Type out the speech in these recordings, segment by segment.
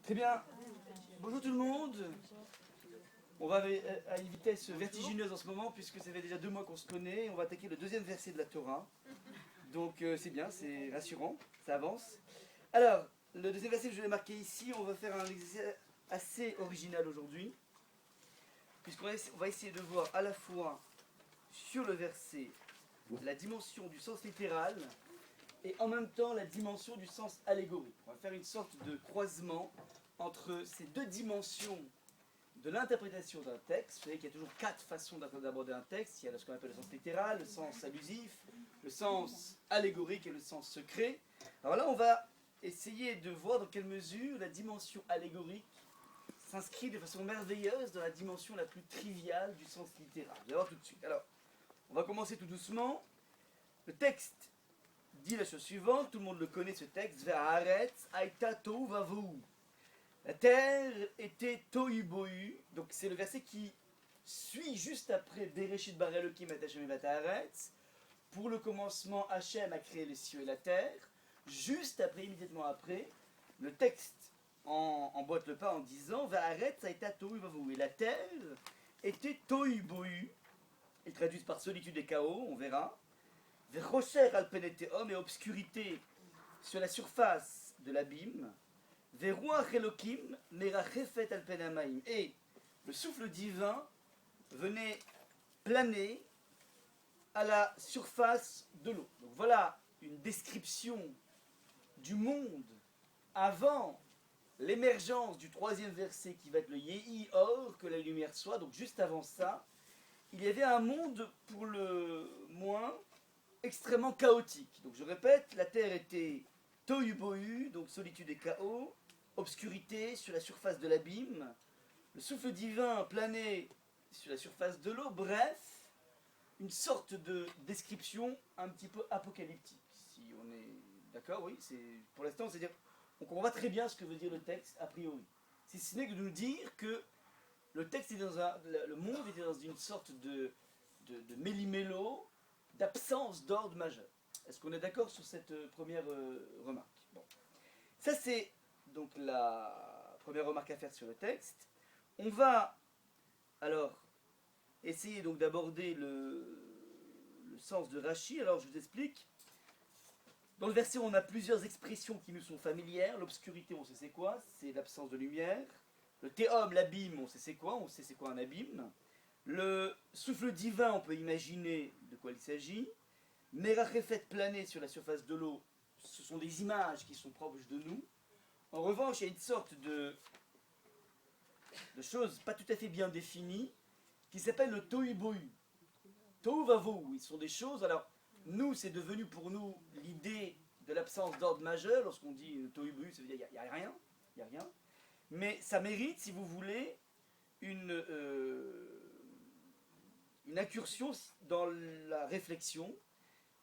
Très bien. Bonjour tout le monde. On va à une vitesse vertigineuse en ce moment puisque ça fait déjà 2 mois qu'on se connaît. On va attaquer le deuxième verset de la Torah. Donc c'est bien, c'est rassurant, ça avance. Alors, le deuxième verset que je vais marquer ici, on va faire un exercice assez original aujourd'hui. Puisqu'on va essayer de voir à la fois sur le verset la dimension du sens littéral et en même temps la dimension du sens allégorique. On va faire une sorte de croisement entre ces deux dimensions de l'interprétation d'un texte. Vous savez qu'il y a toujours 4 façons d'aborder un texte. Il y a ce qu'on appelle le sens littéral, le sens allusif, le sens allégorique et le sens secret. Alors là, on va essayer de voir dans quelle mesure la dimension allégorique s'inscrit de façon merveilleuse dans la dimension la plus triviale du sens littéral. Vous allez voir tout de suite. Alors, on va commencer tout doucement. Le texte dit la chose suivante, tout le monde le connaît ce texte, Ve'aretz haïta tohu vavohu. La terre était tohu bohu, donc c'est le verset qui suit juste après Bereshit bara Elokim et Hashem v'Haaretz. Pour le commencement, Hachem a créé les cieux et la terre. Juste après, immédiatement après, le texte emboîte le pas en disant Ve'aretz haïta tohu vavohu. Et la terre était tohu bohu. Ils traduisent par solitude et chaos, on verra. Ve'rocher al penetehom, et obscurité sur la surface de l'abîme. Ve'ruach Elokim merachefet al pen hamaim. Et le souffle divin venait planer à la surface de l'eau. Donc voilà une description du monde avant l'émergence du 3e verset qui va être le Yehi Or, que la lumière soit. Donc juste avant ça, il y avait un monde pour le moins extrêmement chaotique. Donc je répète, la terre était tohu bohu, donc solitude et chaos, obscurité sur la surface de l'abîme, le souffle divin planait sur la surface de l'eau, bref, une sorte de description un petit peu apocalyptique. Si on est d'accord, oui, c'est pour l'instant, c'est-à-dire, on comprend pas très bien ce que veut dire le texte a priori. Si ce n'est que de nous dire que le texte est le monde était dans une sorte de méli-mélo, d'absence d'ordre majeur. Est-ce qu'on est d'accord sur cette première remarque? Bon. Ça, c'est donc la première remarque à faire sur le texte. On va alors essayer donc d'aborder le sens de Rashi. Alors, je vous explique. Dans le verset, on a plusieurs expressions qui nous sont familières. L'obscurité, on sait c'est quoi? C'est l'absence de lumière. Le théom, l'abîme, on sait c'est quoi? On sait c'est quoi un abîme. Le souffle divin, on peut imaginer de quoi il s'agit. Merachefet planer sur la surface de l'eau, ce sont des images qui sont proches de nous. En revanche, il y a une sorte de chose pas tout à fait bien définie qui s'appelle le tohu bohu. Tohu vavohu, ils sont des choses. Alors, nous, c'est devenu pour nous l'idée de l'absence d'ordre majeur. Lorsqu'on dit tohu bohu, ça veut dire qu'il n'y a rien. Il n'y a rien. Mais ça mérite, si vous voulez, une incursion dans la réflexion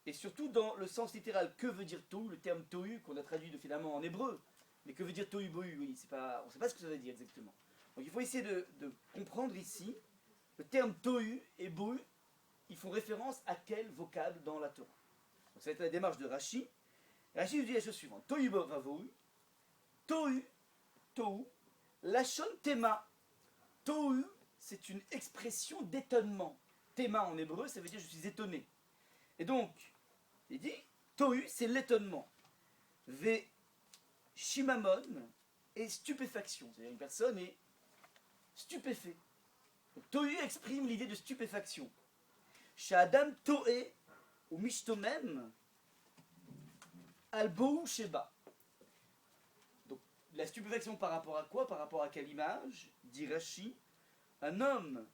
et surtout dans le sens littéral. Que veut dire tohu? Le terme tohu qu'on a traduit finalement en hébreu. Mais que veut dire tohu bohu? Oui, on ne sait pas ce que ça veut dire exactement. Donc il faut essayer de comprendre ici. Le terme tohu et bohu, ils font référence à quel vocable dans la Torah? Donc ça va être la démarche de Rashi. Rashi nous dit la chose suivante. Tohu vavohu, tohu, tohu, lashon tema. Tohu, c'est une expression d'étonnement. Tema en hébreu, ça veut dire je suis étonné. Et donc, il dit, tohu, c'est l'étonnement. Ve shimamon est stupéfaction. C'est-à-dire une personne est stupéfait. Donc, tohu exprime l'idée de stupéfaction. Sha'adam tohe ou mishtomem al bohu sheba. Donc, la stupéfaction par rapport à quoi? Par rapport à quelle image? Dit Rashi. Un homme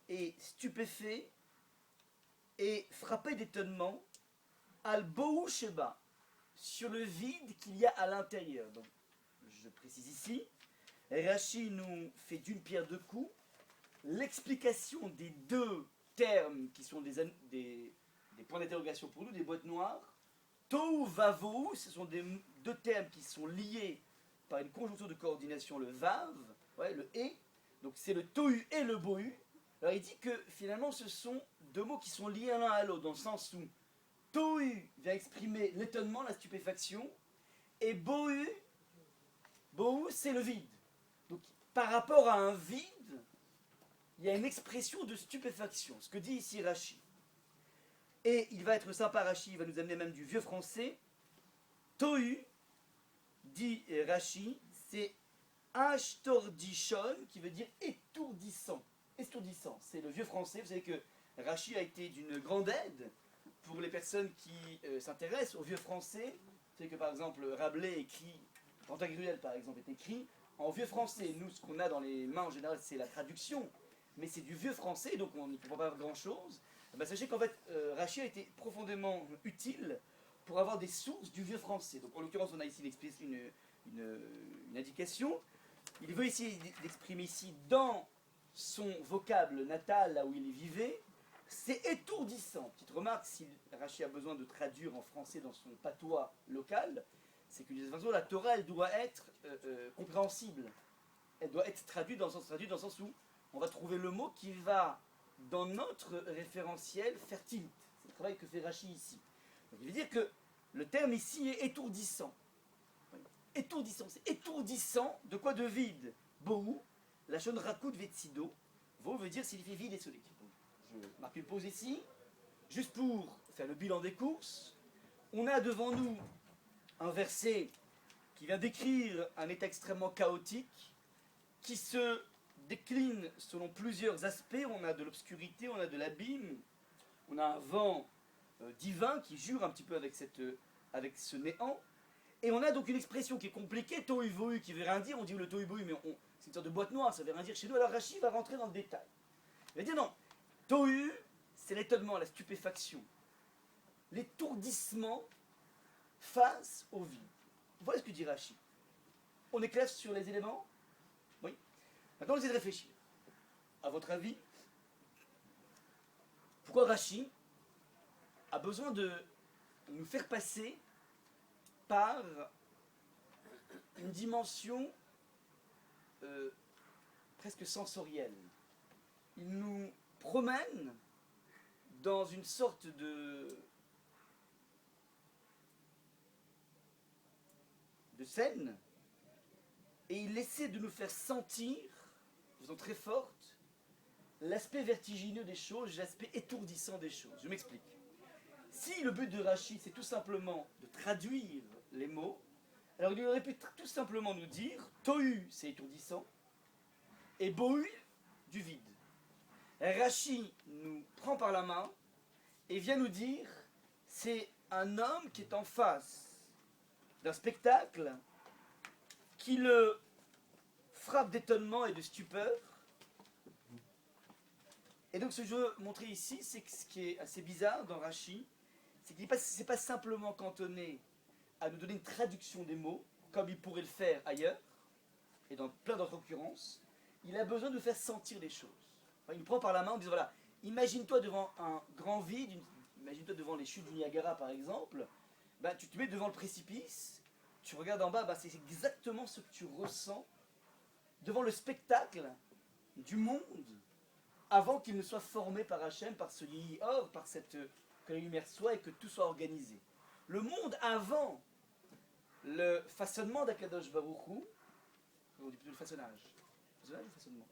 est stupéfait et frappé d'étonnement al bohu sheba, sur le vide qu'il y a à l'intérieur. Donc, je précise ici, Rashi nous fait d'une pierre deux coups l'explication des deux termes qui sont des points d'interrogation pour nous, des boîtes noires. Tohu vavohu, ce sont deux termes qui sont liés par une conjonction de coordination, le vav, ouais, le et. Donc c'est le tohu et le bohu. Alors il dit que finalement ce sont deux mots qui sont liés l'un à l'autre, dans le sens où tohu vient exprimer l'étonnement, la stupéfaction, et bohu, c'est le vide. Donc, par rapport à un vide, il y a une expression de stupéfaction, ce que dit ici Rashi. Et il va être sympa, Rashi, il va nous amener même du vieux français. Tohu, dit Rashi, c'est ashtordishon, qui veut dire étourdissant. Étourdissant, c'est le vieux français. Vous savez que Rashi a été d'une grande aide pour les personnes qui s'intéressent au vieux français. Vous savez que par exemple Rabelais écrit, Pantagruel par exemple est écrit en vieux français. Nous, ce qu'on a dans les mains en général, c'est la traduction, mais c'est du vieux français, donc on n'y comprend pas grand-chose. Ben, sachez qu'en fait, Rashi a été profondément utile pour avoir des sources du vieux français. Donc en l'occurrence, on a ici une indication. Il veut ici d'exprimer ici dans son vocable natal, là où il vivait, c'est étourdissant. Petite remarque, si Rashi a besoin de traduire en français dans son patois local, c'est que de toute façon, la Torah, elle doit être compréhensible. Elle doit être traduite dans le sens où on va trouver le mot qui va, dans notre référentiel, faire tilt. C'est le travail que fait Rashi ici. Donc, il veut dire que le terme ici est étourdissant. Étourdissant, c'est étourdissant de quoi? De vide. Bohu, la shon rakud vetsido, vo veut dire signifie vide et solide. Je marque une pause ici, juste pour faire le bilan des courses. On a devant nous un verset qui vient décrire un état extrêmement chaotique, qui se décline selon plusieurs aspects. On a de l'obscurité, on a de l'abîme, on a un vent divin qui jure un petit peu avec ce néant. Et on a donc une expression qui est compliquée, tohu vohu, qui veut rien dire. On dit le tohu vohu, mais c'est une sorte de boîte noire, ça veut rien dire chez nous. Alors Rashi va rentrer dans le détail. Il va dire non, tohu, c'est l'étonnement, la stupéfaction, l'étourdissement face au vide. Voilà ce que dit Rashi. On est clair sur les éléments? Oui. Maintenant, on essaie de réfléchir. À votre avis, pourquoi Rashi a besoin de nous faire passer par une dimension presque sensorielle? Il nous promène dans une sorte de scène et il essaie de nous faire sentir, de façon très forte, l'aspect vertigineux des choses, l'aspect étourdissant des choses. Je m'explique. Si le but de Rashi, c'est tout simplement de traduire les mots, alors il aurait pu tout simplement nous dire tohu, c'est étourdissant, et bohu, du vide. Rashi nous prend par la main et vient nous dire c'est un homme qui est en face d'un spectacle qui le frappe d'étonnement et de stupeur. Et donc ce que je veux montrer ici, c'est que ce qui est assez bizarre dans Rashi, c'est qu'il n'est pas simplement cantonné à nous donner une traduction des mots, comme il pourrait le faire ailleurs, et dans plein d'autres occurrences. Il a besoin de faire sentir les choses. Enfin, il nous prend par la main en disant voilà, imagine-toi devant un grand vide, imagine-toi devant les chutes du Niagara par exemple, ben, tu te mets devant le précipice, tu regardes en bas, ben, c'est exactement ce que tu ressens devant le spectacle du monde avant qu'il ne soit formé par Hachem, par ce Yihor, par cette que la lumière soit et que tout soit organisé. Le monde avant le façonnement d'Akadosh Baruch Hu, on dit plutôt le façonnage. Façonnage ou façonnement?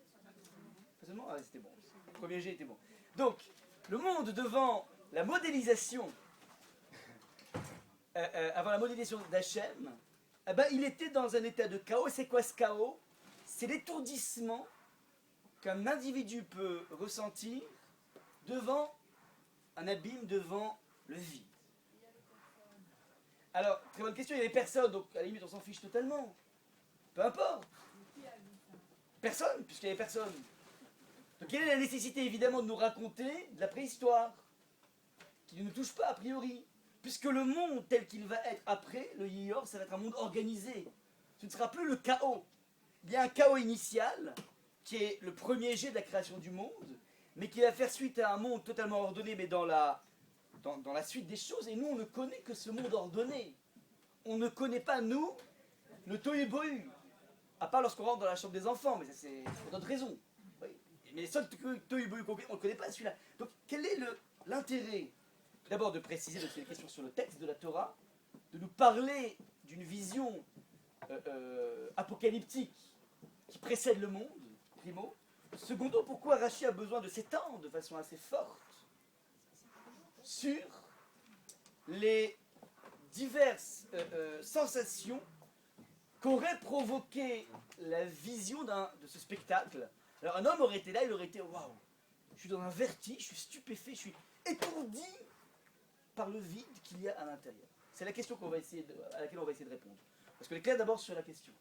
Façonnement? Ah, c'était bon. Le premier G était bon. Donc, le monde devant la modélisation, avant la modélisation d'Hachem, eh ben, il était dans un état de chaos. C'est quoi ce chaos? C'est l'étourdissement qu'un individu peut ressentir devant un abîme, devant le vide. Alors, très bonne question, il y avait personne, donc à la limite on s'en fiche totalement. Peu importe. Personne, puisqu'il n'y avait personne. Donc quelle est la nécessité évidemment de nous raconter de la préhistoire, qui ne nous touche pas a priori, puisque le monde tel qu'il va être après, le Yihor, ça va être un monde organisé. Ce ne sera plus le chaos. Il y a un chaos initial, qui est le premier jet de la création du monde, mais qui va faire suite à un monde totalement ordonné, mais dans la suite des choses, et nous on ne connaît que ce monde ordonné. On ne connaît pas, nous, le tohu bohu, à part lorsqu'on rentre dans la chambre des enfants, mais ça c'est pour d'autres raisons. Oui. Mais les seuls tohu bohu qu'on ne connaît pas celui-là. Donc quel est l'intérêt? D'abord de préciser, donc c'est une question sur le texte de la Torah, de nous parler d'une vision apocalyptique qui précède le monde, primo. Secondo, pourquoi Rachi a besoin de s'étendre de façon assez forte sur les diverses sensations qu'aurait provoqué la vision de ce spectacle. Alors un homme aurait été là, il aurait été waouh, je suis dans un vertige, je suis stupéfait, je suis étourdi par le vide qu'il y a à l'intérieur. C'est la question à laquelle on va essayer de répondre. Parce que clair d'abord sur la question,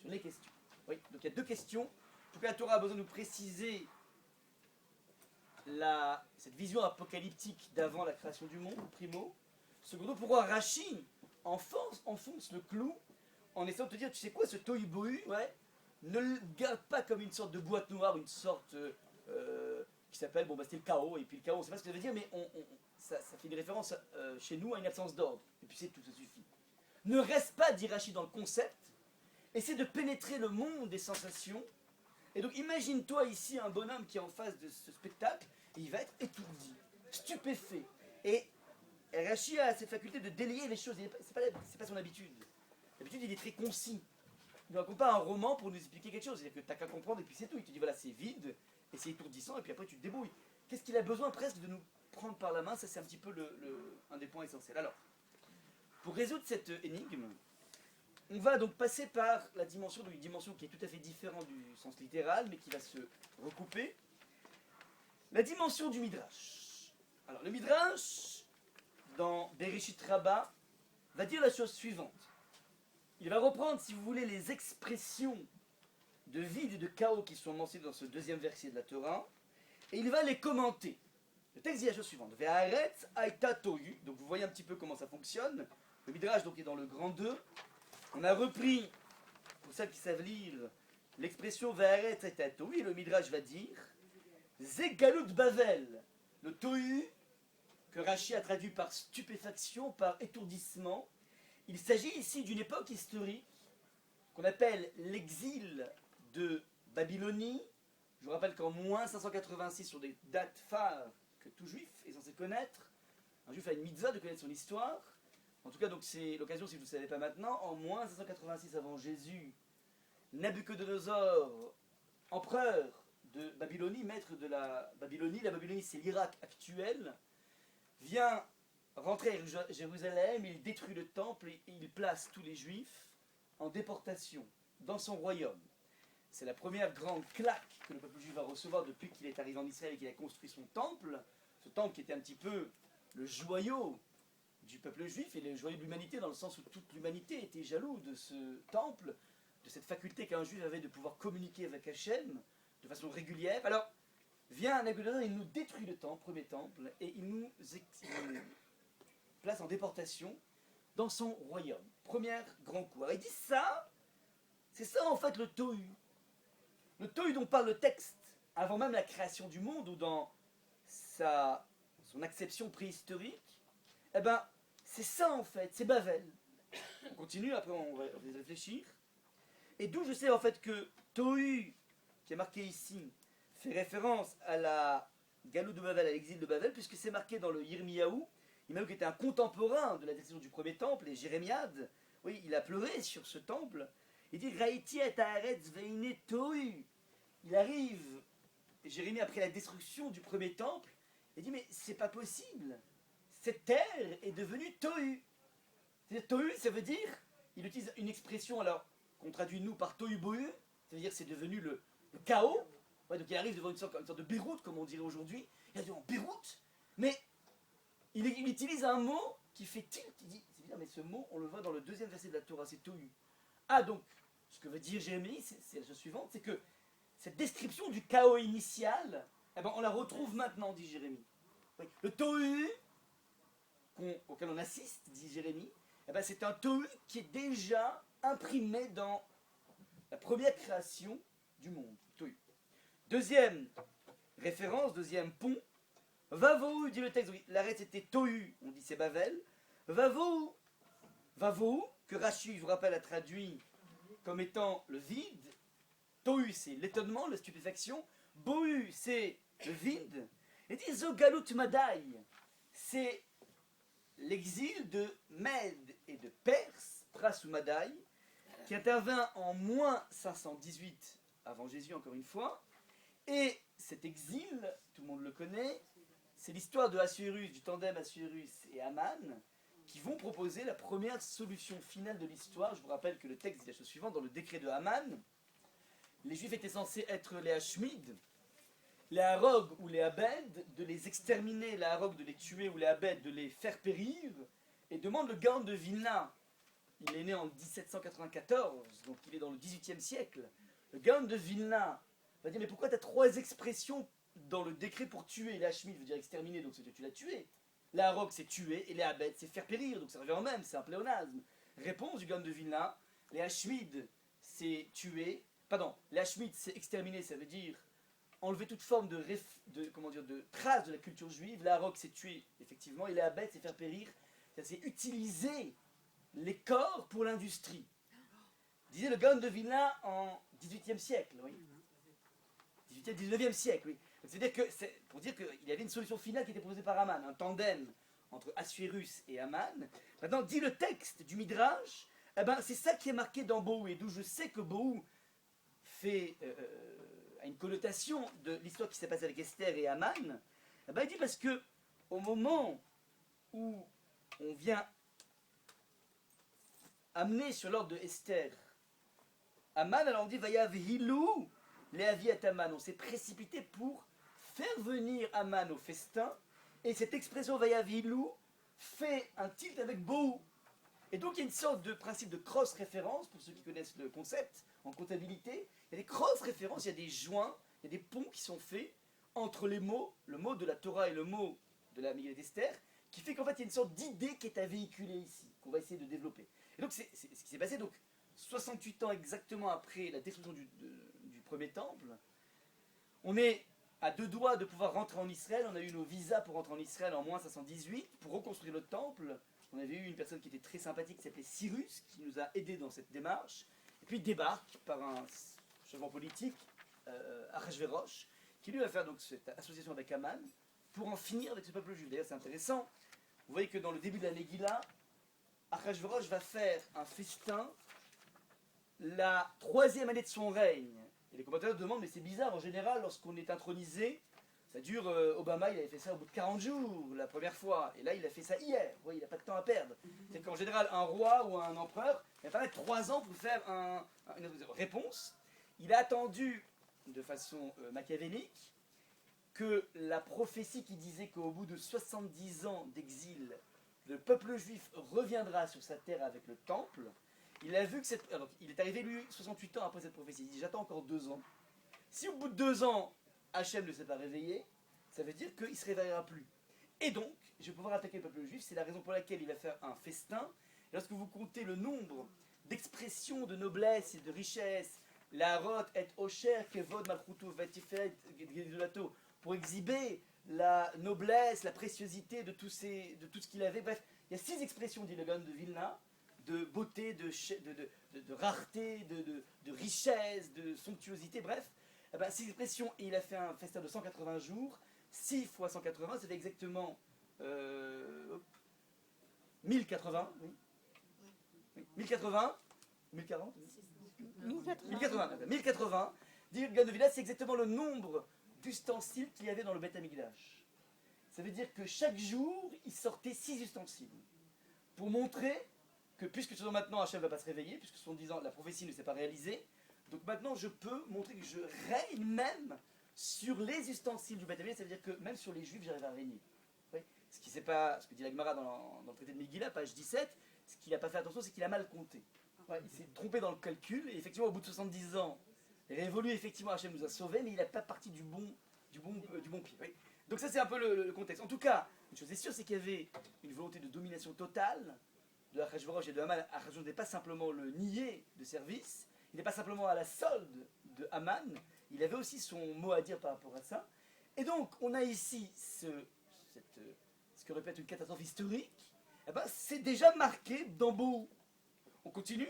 sur les questions. Oui, donc il y a deux questions. En tout cas, la Torah a besoin de nous préciser cette vision apocalyptique d'avant la création du monde, primo. Secondo, pourquoi Rachi enfonce le clou en essayant de te dire, tu sais quoi, ce tohu bohu, ouais, ne le garde pas comme une sorte de boîte noire, une sorte qui s'appelle, bon bah c'est le chaos, et puis le chaos, on sait pas ce que ça veut dire, mais ça fait une référence chez nous à une absence d'ordre, et puis c'est tout, ça suffit. Ne reste pas, dit Rachi, dans le concept, essaie de pénétrer le monde des sensations, et donc imagine-toi ici un bonhomme qui est en face de ce spectacle, et il va être étourdi, stupéfait, et Rachi a cette faculté de délier les choses, c'est pas son habitude. D'habitude, il est très concis. Il ne raconte pas un roman pour nous expliquer quelque chose. C'est-à-dire que tu n'as qu'à comprendre et puis c'est tout. Il te dit voilà, c'est vide et c'est étourdissant et puis après tu te débrouilles. Qu'est-ce qu'il a besoin presque de nous prendre par la main? Ça, c'est un petit peu un des points essentiels. Alors, pour résoudre cette énigme, on va donc passer par la dimension, donc une dimension qui est tout à fait différente du sens littéral, mais qui va se recouper. La dimension du Midrash. Alors, le Midrash, dans Bereshit Rabbah, va dire la chose suivante. Il va reprendre, si vous voulez, les expressions de vide et de chaos qui sont mentionnées dans ce deuxième verset de la Torah, et il va les commenter. Le texte dit la chose suivante. Ve'aretz haïta tohu. Donc vous voyez un petit peu comment ça fonctionne. Le Midrash donc, est dans le grand 2. On a repris, pour celles qui savent lire, l'expression Ve'aretz haïta tohu, et le Midrash va dire Zegalut Bavel. Le tohu, que Rachi a traduit par stupéfaction, par étourdissement. Il s'agit ici d'une époque historique qu'on appelle l'exil de Babylonie. Je vous rappelle qu'en moins 586, sur des dates phares que tout juif est censé connaître, un juif a une mitzvah de connaître son histoire. En tout cas, donc c'est l'occasion, si vous ne le savez pas maintenant, en moins 586 avant Jésus, Nabuchodonosor, empereur de Babylonie, maître de la Babylonie c'est l'Irak actuel, vient rentrer à Jérusalem, il détruit le temple et il place tous les juifs en déportation dans son royaume. C'est la première grande claque que le peuple juif va recevoir depuis qu'il est arrivé en Israël et qu'il a construit son temple. Ce temple qui était un petit peu le joyau du peuple juif et le joyau de l'humanité, dans le sens où toute l'humanité était jaloux de ce temple, de cette faculté qu'un juif avait de pouvoir communiquer avec Hachem de façon régulière. Alors, vient Nabuchodonosor, il nous détruit le temple, premier temple, et il nous place en déportation dans son royaume. Premier grand coup. Alors il dit ça, c'est ça en fait le tohu. Le tohu dont parle le texte avant même la création du monde ou dans son acception préhistorique, eh ben c'est ça en fait, c'est Bavel. On continue, après on va y réfléchir. Et d'où je sais en fait que tohu, qui est marqué ici, fait référence à la Galoute de Bavel, à l'exil de Bavel, puisque c'est marqué dans le Yirmiyahu. Yirmiyahu qui était un contemporain de la destruction du premier temple, et Jérémiade, oui, il a pleuré sur ce temple. Il dit Raïti et Haaretz veine tohu. Il arrive, et Jérémie, après la destruction du premier temple, il dit mais c'est pas possible. Cette terre est devenue tohu. C'est-à-dire tohu, ça veut dire, il utilise une expression alors qu'on traduit nous par tohu bohu, ça veut dire c'est devenu le chaos. Ouais, donc il arrive devant une sorte de Beyrouth, comme on dirait aujourd'hui. Il a dit en Beyrouth, mais il utilise un mot qui fait tilt. Il dit, c'est bizarre, mais ce mot, on le voit dans le deuxième verset de la Torah, c'est tohu. Ah, donc, ce que veut dire Jérémie, c'est la chose suivante, c'est que cette description du chaos initial, eh ben, on la retrouve maintenant, dit Jérémie. Oui. Le tohu auquel on assiste, dit Jérémie, eh ben, c'est un tohu qui est déjà imprimé dans la première création du monde. Tohu. Deuxième référence, deuxième pont. Vavou, dit le texte, oui, l'arrêt c'était tohu, on dit c'est Bavel. Vavou, que Rachi, je vous rappelle, a traduit comme étant le vide. Tohu, c'est l'étonnement, la stupéfaction. Bohu, c'est le vide. Et dit Zogalut Madai, c'est l'exil de Mède et de Perse, Pras ou Madai, qui intervint en moins 518 avant Jésus encore une fois. Et cet exil, tout le monde le connaît, c'est l'histoire de Assuérus, du tandem Assuérus et Aman, qui vont proposer la première solution finale de l'histoire. Je vous rappelle que le texte dit la chose suivante, dans le décret de Haman, les Juifs étaient censés être les Hashmides, les Harog ou les Abed, de les exterminer, les Harog de les tuer ou les Abed de les faire périr, et demande le Gaon de Vilna. Il est né en 1794, donc il est dans le XVIIIe siècle. Le Gaon de Vilna va dire, mais pourquoi tu as 3 expressions dans le décret pour tuer? Les Hashmides veut dire exterminer, donc c'est que tu l'as tué. Les Harog c'est tuer, et les Abed c'est faire périr, donc ça revient au même, c'est un pléonasme. Réponse du Gaon de Vilna, les Hashmides c'est tuer, pardon, les Hashmides c'est exterminer, ça veut dire enlever toute forme de trace de la culture juive. Les Harog c'est tuer, effectivement, et les Abed c'est faire périr, c'est utiliser les corps pour l'industrie. Disait le Gaon de Vilna en 18e siècle, oui. 18e, 19e siècle, oui. C'est-à-dire que, c'est pour dire qu'il y avait une solution finale qui était proposée par Haman, un tandem entre Assuérus et Haman. Maintenant, dit le texte du Midrash, eh ben, c'est ça qui est marqué dans Bohou, et d'où je sais que Bohou a une connotation de l'histoire qui s'est passée avec Esther et Haman. Eh ben, il dit parce que au moment où on vient amener sur l'ordre de Esther Haman, alors on dit Vayav Hilou Léaviat Haman. On s'est précipité pour faire venir Haman au festin, et cette expression Vayav Hilou fait un tilt avec Bohou. Et donc il y a une sorte de principe de cross-référence, pour ceux qui connaissent le concept en comptabilité. Il y a des cross-références, il y a des joints, il y a des ponts qui sont faits entre les mots, le mot de la Torah et le mot de la Megillah d'Esther, qui fait qu'en fait il y a une sorte d'idée qui est à véhiculer ici, qu'on va essayer de développer. Et donc c'est ce qui s'est passé, donc 68 ans exactement après la destruction du premier temple, on est à 2 doigts de pouvoir rentrer en Israël. On a eu nos visas pour rentrer en Israël en moins 518, pour reconstruire le temple. On avait eu une personne qui était très sympathique, qui s'appelait Cyrus, qui nous a aidés dans cette démarche. Et puis débarque par un changement politique, Achashverosh, qui lui va faire donc cette association avec Haman pour en finir avec ce peuple juif. D'ailleurs c'est intéressant, vous voyez que dans le début de la Megillah, Achashverosh va faire un festin la 3e année de son règne. Et les commentateurs demandent, mais c'est bizarre, en général, lorsqu'on est intronisé, ça dure, Obama, il avait fait ça au bout de 40 jours, la première fois, et là, il a fait ça hier, il n'a pas de temps à perdre. C'est qu'en général, un roi ou un empereur, il va falloir 3 ans pour faire une réponse. Il a attendu, de façon machiavélique, que la prophétie qui disait qu'au bout de 70 ans d'exil, le peuple juif reviendra sur sa terre avec le temple. Il a vu que alors, il est arrivé lui 68 ans après cette prophétie. Il dit j'attends encore 2 ans. Si au bout de 2 ans, Hachem ne s'est pas réveillé, ça veut dire qu'il ne se réveillera plus. Et donc, je vais pouvoir attaquer le peuple juif. C'est la raison pour laquelle il va faire un festin. Et lorsque vous comptez le nombre d'expressions de noblesse et de richesse, la rot et osher kevod malchuto vatifet gedulato, pour exhiber la noblesse, la préciosité de tout ce qu'il avait. Bref, il y a 6 expressions, dit le Gaon de Vilna, de beauté, de rareté, de richesse, de somptuosité, bref. Eh ben, 6 expressions, et il a fait un festin de 180 jours. 6 fois 180, ça fait exactement 1080. Oui. Oui. 1080, 1040, 1080. 1080. Dit le Gaon de Vilna, c'est exactement le nombre d'ustensiles qu'il y avait dans le Beth Amikdash. Ça veut dire que chaque jour, il sortait 6 ustensiles. Pour montrer que puisque maintenant Hachem ne va pas se réveiller, puisque 70 ans la prophétie ne s'est pas réalisée, donc maintenant je peux montrer que je règne même sur les ustensiles du Beth Amikdash, ça veut dire que même sur les Juifs j'arrive à régner. Oui. Ce que dit la Gemara dans le traité de Megillah, page 17, ce qu'il n'a pas fait attention, c'est qu'il a mal compté. Ouais, il s'est trompé dans le calcul, et effectivement au bout de 70 ans, révolu, effectivement Hachem nous a sauvés, mais il n'a pas parti du bon pied. Oui. Donc ça c'est un peu le contexte. En tout cas, une chose est sûre, c'est qu'il y avait une volonté de domination totale de Achashverosh et de Haman. Achashverosh n'est pas simplement le niais de service, il n'est pas simplement à la solde de Haman, il avait aussi son mot à dire par rapport à ça. Et donc, on a ici ce que répète une catastrophe historique, eh ben, c'est déjà marqué dans Bohou. On continue.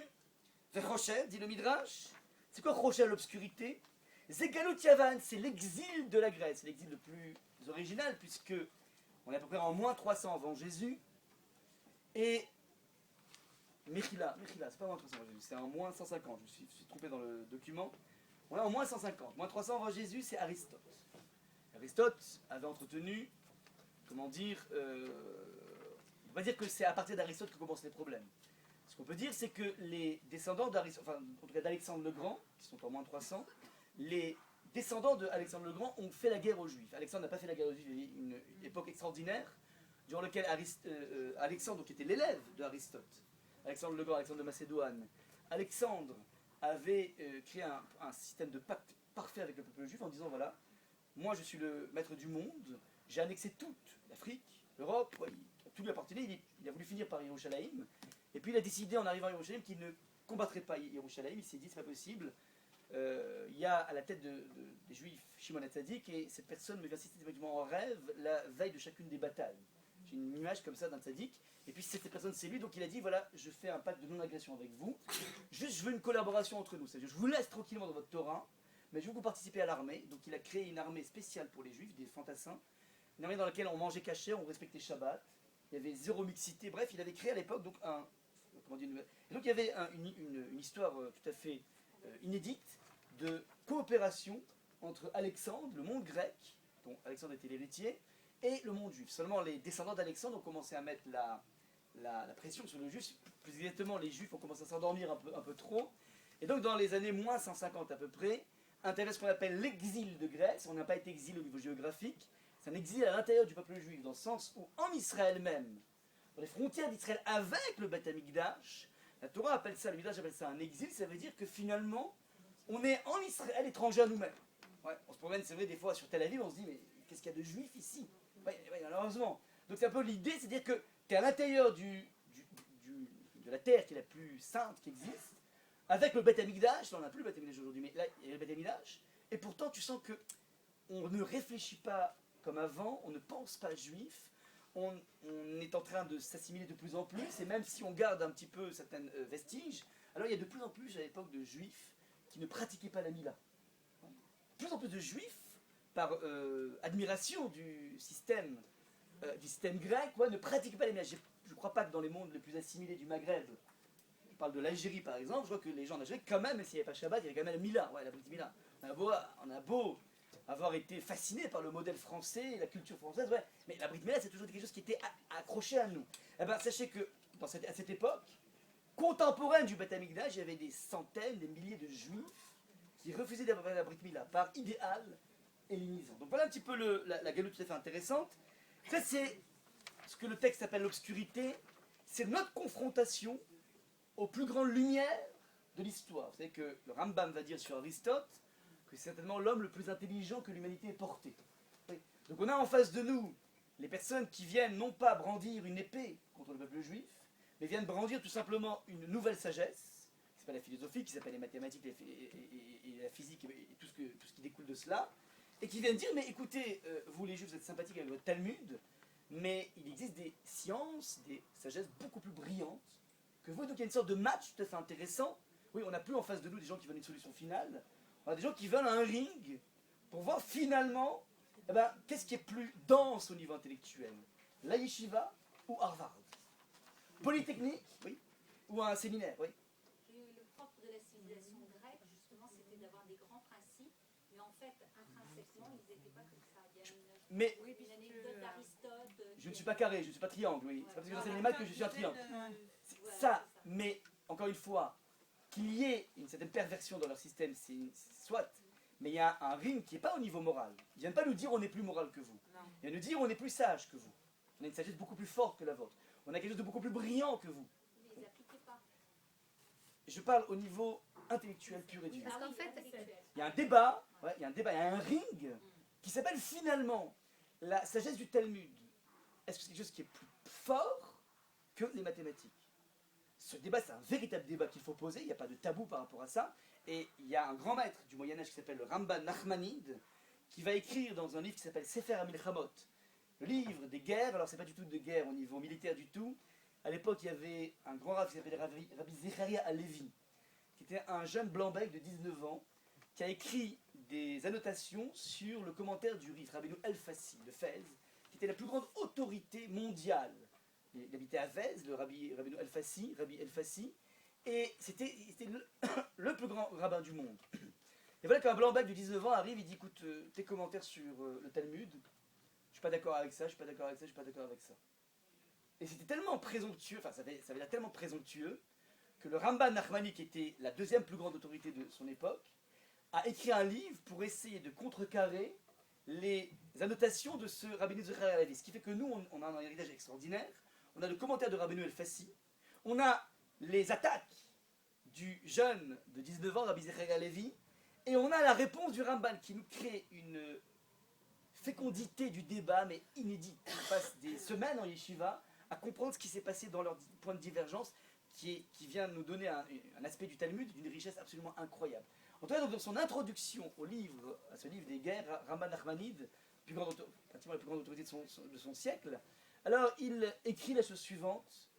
Vers Rochelle, dit le Midrash. C'est quoi Rochelle, l'obscurité? Zegalut Yavan, c'est l'exil de la Grèce, c'est l'exil le plus original, puisque on est à peu près en moins 300 avant Jésus. Et Mechila, c'est pas moins 300 avant Jésus, c'est en moins 150, je me suis trompé dans le document. On est en moins 150. Moins 300 avant Jésus, c'est Aristote. Aristote avait entretenu, comment dire, on va dire que c'est à partir d'Aristote que commencent les problèmes. Ce qu'on peut dire, c'est que les descendants d'Aristote, enfin en tout cas d'Alexandre le Grand, qui sont en moins 300, les descendants d'Alexandre le Grand ont fait la guerre aux Juifs. Alexandre n'a pas fait la guerre aux Juifs, il y a eu une époque extraordinaire, durant laquelle Alexandre, qui était l'élève d'Aristote, Alexandre le Grand, Alexandre de Macédoine, Alexandre avait créé un système de pacte parfait avec le peuple juif en disant voilà, moi je suis le maître du monde, j'ai annexé toute l'Afrique, l'Europe, ouais, tout lui appartenait, il a voulu finir par Yerushalayim, et puis il a décidé en arrivant à Yerushalayim qu'il ne combattrait pas Yerushalayim, il s'est dit c'est pas possible, il y a à la tête des Juifs Shimon HaTzadik, et cette personne me vient systématiquement en rêve la veille de chacune des batailles. J'ai une image comme ça d'un tzaddik, et puis cette personne c'est lui, donc il a dit voilà, je fais un pacte de non-agression avec vous, juste je veux une collaboration entre nous, c'est-à-dire je vous laisse tranquillement dans votre Torah, mais je veux que vous participiez à l'armée, donc il a créé une armée spéciale pour les Juifs, des fantassins, une armée dans laquelle on mangeait cachère, on respectait Shabbat, il y avait zéro mixité, bref, il avait créé à l'époque donc comment dire, et donc il y avait une histoire tout à fait inédite de coopération entre Alexandre, le monde grec, dont Alexandre était l'héritier, et le monde juif. Seulement les descendants d'Alexandre ont commencé à mettre la pression sur le juif, plus exactement les juifs ont commencé à s'endormir un peu trop, et donc dans les années moins 150 à peu près, intervient ce qu'on appelle l'exil de Grèce. On n'a pas été exilé au niveau géographique, c'est un exil à l'intérieur du peuple juif, dans le sens où en Israël même, dans les frontières d'Israël avec le Beth Amikdash, la Torah appelle ça, le Midrash appelle ça un exil, ça veut dire que finalement, on est en Israël étranger à nous-mêmes. Ouais, on se promène, c'est vrai, des fois sur Tel Aviv, on se dit, mais qu'est-ce qu'il y a de juifs ici? Ouais, malheureusement. Donc c'est un peu l'idée, c'est-à-dire que tu es à l'intérieur de la terre qui est la plus sainte qui existe, avec le Beth Amikdash, là on n'a plus le Beth Amikdash aujourd'hui, mais là il y a le Beth Amikdash, et pourtant tu sens que on ne réfléchit pas comme avant, on ne pense pas juif, on est en train de s'assimiler de plus en plus, et même si on garde un petit peu certains vestiges, alors il y a de plus en plus à l'époque de juifs qui ne pratiquaient pas la Mila. De plus en plus de juifs, par admiration du système grec, ouais, ne pratiquent pas la Mila. Je ne crois pas que dans les mondes les plus assimilés du Maghreb, je parle de l'Algérie par exemple, je vois que les gens d'Algérie, quand même, s'il n'y avait pas Shabbat, il y avait quand même la Mila, ouais, la Brit Mila. On a beau avoir été fasciné par le modèle français, la culture française, ouais, mais la Brit Mila, c'est toujours quelque chose qui était accroché à nous. Eh ben, sachez que à cette époque, contemporaine du Beth Amikdash, il y avait des centaines, des milliers de juifs qui refusaient d'avoir la Brit Mila par idéal hellénisant. Donc voilà un petit peu la galoute tout à fait intéressante. Ça, c'est ce que le texte appelle l'obscurité, c'est notre confrontation aux plus grandes lumières de l'histoire. Vous savez que le Rambam va dire sur Aristote que c'est certainement l'homme le plus intelligent que l'humanité ait porté. Oui. Donc on a en face de nous les personnes qui viennent non pas brandir une épée contre le peuple juif, mais viennent brandir tout simplement une nouvelle sagesse, qui s'appelle la philosophie, qui s'appelle les mathématiques et la physique et tout ce qui découle de cela, et qui viennent dire, mais écoutez, vous les juifs, vous êtes sympathiques avec votre Talmud, mais il existe des sciences, des sagesses beaucoup plus brillantes que vous. Donc il y a une sorte de match tout à fait intéressant. Oui, on n'a plus en face de nous des gens qui veulent une solution finale, on a des gens qui veulent un ring pour voir finalement eh ben, qu'est-ce qui est plus dense au niveau intellectuel, la yeshiva ou Harvard, Polytechnique, oui, ou un séminaire, oui. Le propre de la civilisation grecque, justement, c'était d'avoir des grands principes, mais en fait, intrinsèquement, ils n'étaient pas comme ça. Il y a une anecdote d'Aristote. Je ne suis pas carré, je ne suis pas triangle, oui. C'est pas parce que j'enseigne les maths que je suis un triangle. Ça, mais encore une fois, qu'il y ait une certaine perversion dans leur système, c'est soit, mais il y a un ring qui n'est pas au niveau moral. Ils ne viennent pas nous dire on est plus moral que vous. Ils viennent nous dire on est plus sage que vous. On a une sagesse beaucoup plus forte que la vôtre. On a quelque chose de beaucoup plus brillant que vous. Mais ils n'appliquaient pas. Je parle au niveau intellectuel pur et dur. Parce qu'en fait, Il y a un débat, il y a un ring qui s'appelle finalement la sagesse du Talmud. Est-ce que c'est quelque chose qui est plus fort que les mathématiques? Ce débat, c'est un véritable débat qu'il faut poser, il n'y a pas de tabou par rapport à ça. Et il y a un grand maître du Moyen-Âge qui s'appelle le Ramban Nachmanide, qui va écrire dans un livre qui s'appelle Sefer HaMilchamot, le livre des guerres. Alors c'est pas du tout de guerre au niveau militaire du tout. À l'époque, il y avait un grand rabbin qui s'appelait Rabbi Zecharia Halevi, qui était un jeune blanc-bec de 19 ans, qui a écrit des annotations sur le commentaire du Rif, Rabbeinu El-Fassi, de Fès, qui était la plus grande autorité mondiale. Il habitait à Fès, le Rabbeinu El-Fassi, Rabbi El-Fassi, et c'était le plus grand rabbin du monde. Et voilà qu'un blanc-bec de 19 ans arrive, il dit écoute, tes commentaires sur le Talmud, je suis pas d'accord avec ça, je suis pas d'accord avec ça, je suis pas d'accord avec ça. Et c'était tellement présomptueux, enfin ça avait l'air tellement présomptueux, que le Ramban Nachmani, qui était la deuxième plus grande autorité de son époque, a écrit un livre pour essayer de contrecarrer les annotations de ce Rabbeinu Zecharia Halevi. Ce qui fait que nous, on a un héritage extraordinaire. On a le commentaire de Rabbeinu El-Fassi. On a les attaques du jeune de 19 ans, Rabbi Zecharia Halevi. Et on a la réponse du Ramban qui nous crée une fécondité du débat, mais inédite. On passe des semaines en yeshiva à comprendre ce qui s'est passé dans leurs points de divergence qui vient nous donner un aspect du Talmud d'une richesse absolument incroyable. En tout cas, donc, dans son introduction au livre, à ce livre des guerres, Ramban Nachmanide, pratiquement la plus grande autorité de son siècle, alors il écrit la chose suivante.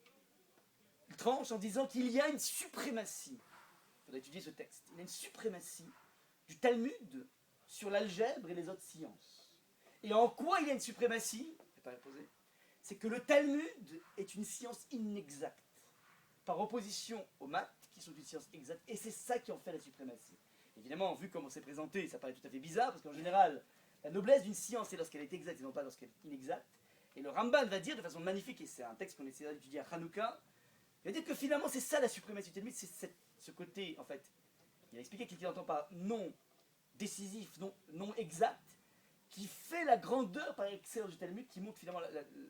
Il tranche en disant qu'il y a une suprématie, il faudrait étudier ce texte, il y a une suprématie du Talmud sur l'algèbre et les autres sciences. Et en quoi il y a une suprématie? C'est que le Talmud est une science inexacte, par opposition aux maths, qui sont une science exacte, et c'est ça qui en fait la suprématie. Évidemment, vu comment c'est présenté, ça paraît tout à fait bizarre, parce qu'en général, la noblesse d'une science, c'est lorsqu'elle est exacte et non pas lorsqu'elle est inexacte. Et le Ramban va dire de façon magnifique, et c'est un texte qu'on essaiera d'étudier à Hanouka, il va dire que finalement c'est ça la suprématie du Talmud, c'est ce côté, en fait, il a expliqué qu'il entend par non décisif, non exact, qui fait la grandeur par excellence du Talmud, qui montre finalement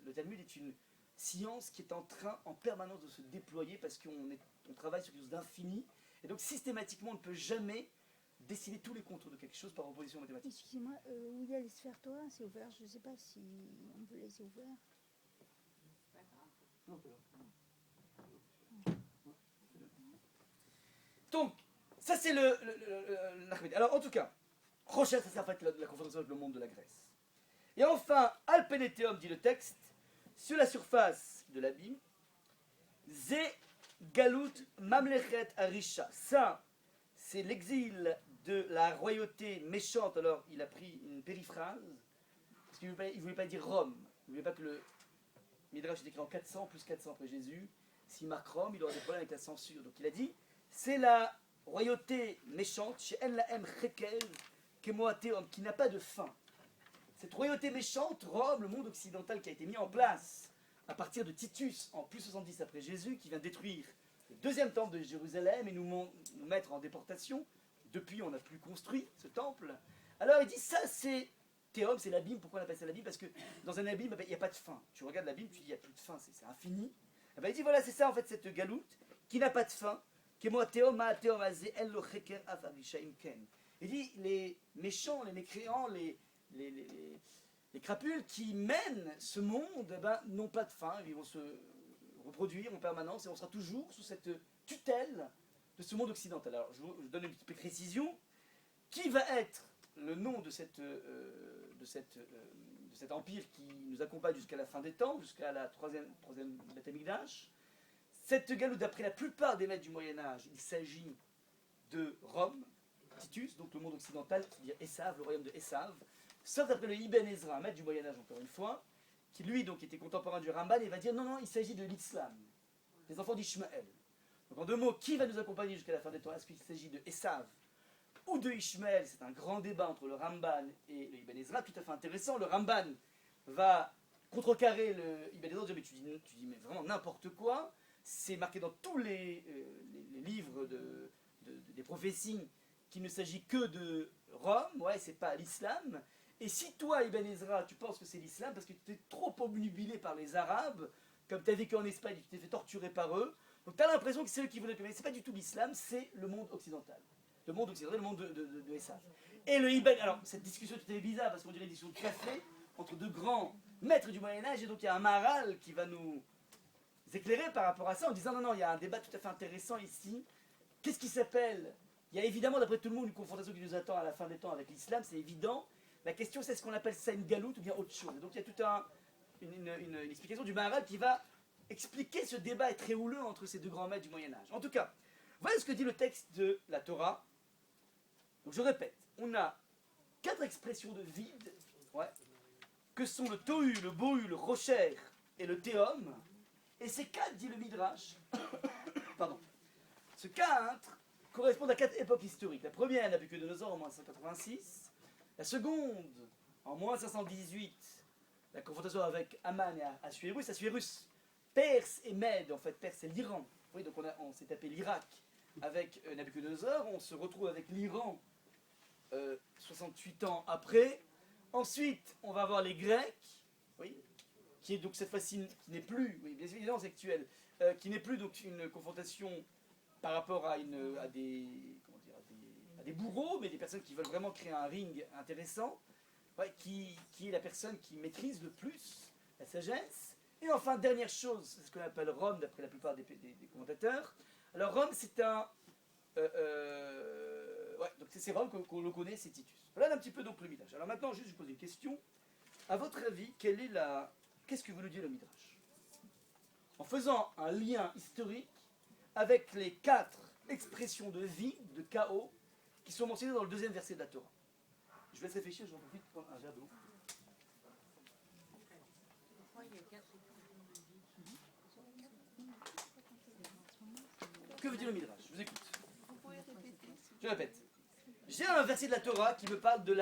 le Talmud est une science qui est en train en permanence de se déployer parce qu'on travaille sur quelque chose d'infini, et donc systématiquement on ne peut jamais décider tous les contours de quelque chose par opposition mathématique. Excusez-moi, où il y a les sphères Torah, c'est ouvert, je ne sais pas si on peut laisser ouvert. Non, donc, ça c'est l'Achmed. Alors en tout cas, Rochelle, ça c'est en fait la confrontation avec le monde de la Grèce. Et enfin, Alpeneteum, dit le texte, sur la surface de l'abîme, Ze Galut Mamlechet Arisha. Ça, c'est l'exil de la royauté méchante. Alors, il a pris une périphrase, parce qu'il ne voulait pas dire Rome. Il ne voulait pas que le Midrash est écrit en 400, plus 400 après Jésus. S'il marque Rome, il aura des problèmes avec la censure. Donc il a dit, c'est la royauté méchante, chez En Lahem Chekel, Kemoateom, qui n'a pas de fin. Cette royauté méchante, Rome, le monde occidental qui a été mis en place à partir de Titus en plus 70 après Jésus, qui vient détruire le deuxième temple de Jérusalem et nous mettre en déportation. Depuis, on n'a plus construit ce temple. Alors il dit, ça c'est Théum, c'est l'abîme. Pourquoi on appelle ça l'abîme? Parce que dans un abîme, il n'y a pas de fin. Tu regardes l'abîme, tu dis, il n'y a plus de fin, c'est infini. Il dit, voilà, c'est ça en fait, cette galoute qui n'a pas de fin. Il dit, les méchants, les mécréants, les crapules qui mènent ce monde n'ont pas de fin, ils vont se reproduire en permanence et on sera toujours sous cette tutelle de ce monde occidental. Alors je vous donne une petite précision. Qui va être le nom de cet empire qui nous accompagne jusqu'à la fin des temps, jusqu'à la troisième Beth Amikdash? Cette galoute, d'après la plupart des maîtres du Moyen-Âge, il s'agit de Rome, Titus, donc le monde occidental, c'est-à-dire Esav, le royaume de Esav, sauf d'après le Ibn Ezra, un maître du Moyen-Âge encore une fois, qui lui donc était contemporain du Ramban, et va dire non, il s'agit de l'Islam, des enfants d'Ishmaël. Donc en deux mots, qui va nous accompagner jusqu'à la fin des temps? Est-ce qu'il s'agit de Esav ou de Ishmaël? C'est un grand débat entre le Ramban et le Ibn Ezra, tout à fait intéressant. Le Ramban va contrecarrer le Ibn Ezra, mais tu dis mais vraiment n'importe quoi. C'est marqué dans tous les livres des prophéties qu'il ne s'agit que de Rome, ouais, c'est pas l'islam. Et si toi, Ibn Ezra, tu penses que c'est l'islam parce que tu t'es trop obnubilé par les Arabes, comme tu as vécu en Espagne, tu t'es fait torturer par eux, donc tu as l'impression que c'est eux qui voulaient te mais c'est pas du tout l'islam, c'est le monde occidental. Le monde occidental, le monde de Esav. Et le Ibn, alors cette discussion est bizarre parce qu'on dirait une discussion de café entre deux grands maîtres du Moyen-Âge, et donc il y a un Maharal qui va nous éclairer par rapport à ça en disant non, il y a un débat tout à fait intéressant ici. Qu'est-ce qui s'appelle? Il y a évidemment, d'après tout le monde, une confrontation qui nous attend à la fin des temps avec l'islam, c'est évident. La question, c'est est-ce qu'on appelle ça une galoute ou bien autre chose? Et donc il y a toute une explication du Maharal qui va expliquer ce débat très houleux entre ces deux grands maîtres du Moyen-Âge. En tout cas, voilà ce que dit le texte de la Torah. Donc je répète, on a 4 expressions de vide, ouais, que sont le tohu, le bohu, le rocher et le théum. Et ces 4, dit le Midrash, pardon, ce 4 correspondent à 4 époques historiques. La première, Nabuchodonosor en moins 186. La seconde, en moins 518, la confrontation avec Aman et Assuérus. Assuérus, Perse et Mède, en fait, Perse c'est l'Iran. Oui, donc on s'est tapé l'Irak avec Nabuchodonosor, on se retrouve avec l'Iran 68 ans après. Ensuite, on va avoir les Grecs, oui, qui est donc cette fois-ci, qui n'est plus, oui, bien évidemment c'est actuel, qui n'est plus donc une confrontation par rapport à des bourreaux, mais des personnes qui veulent vraiment créer un ring intéressant, ouais, qui est la personne qui maîtrise le plus la sagesse. Et enfin, dernière chose, c'est ce qu'on appelle Rome, d'après la plupart des commentateurs. Alors Rome, c'est un... ouais, donc c'est Rome qu'on le connaît, c'est Titus. Voilà un petit peu donc le Midrash. Alors maintenant, juste je vous pose une question. À votre avis, qu'est-ce que vous nous dit le Midrash? En faisant un lien historique avec les 4 expressions de vie, de chaos, qui sont mentionnées dans le 2e verset de la Torah. Je vais laisse réfléchir, j'en profite pour prendre un verre d'eau. Que veut dire le Midrash? Je vous écoute. Vous pouvez répéter? Je répète. J'ai un verset de la Torah qui me parle de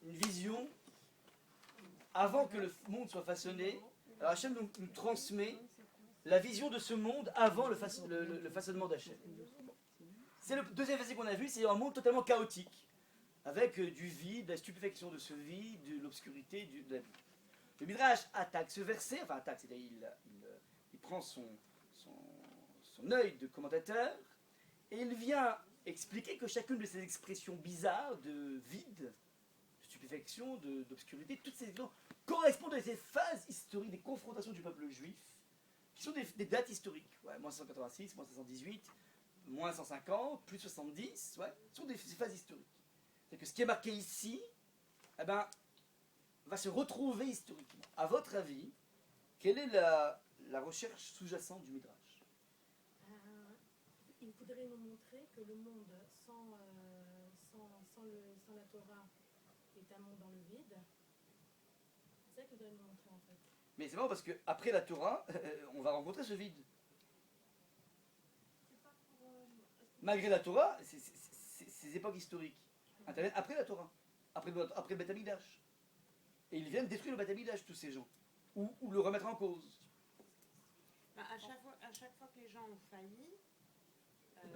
une vision avant que le monde soit façonné. Alors Hachem nous transmet la vision de ce monde avant le façonnement d'Hachem. C'est le 2e verset qu'on a vu, c'est un monde totalement chaotique, avec du vide, de la stupéfaction de ce vide, de l'obscurité, de la vie. Le Midrash attaque ce verset, enfin attaque, c'est-à-dire il prend son œil de commentateur, et il vient expliquer que chacune de ces expressions bizarres de vide, de stupéfaction, d'obscurité, toutes ces expressions correspondent à ces phases historiques des confrontations du peuple juif, qui sont des dates historiques. Ouais, moins 186, moins 518, moins 150, plus 70, ouais, ce sont ces phases historiques. C'est que ce qui est marqué ici, eh ben, va se retrouver historiquement. À votre avis, quelle est la recherche sous-jacente du Midrash? Il voudrait nous montrer que le monde sans la Torah est un monde dans le vide. C'est ça qu'il voudrait nous montrer en fait. Mais c'est marrant parce qu'après la Torah, on va rencontrer ce vide. Malgré la Torah, ces époques historiques interviennent après la Torah, après le Beth Amikdash. Et ils viennent détruire le Beth Amikdash, tous ces gens, ou le remettre en cause. Bah, à chaque fois que les gens ont failli, le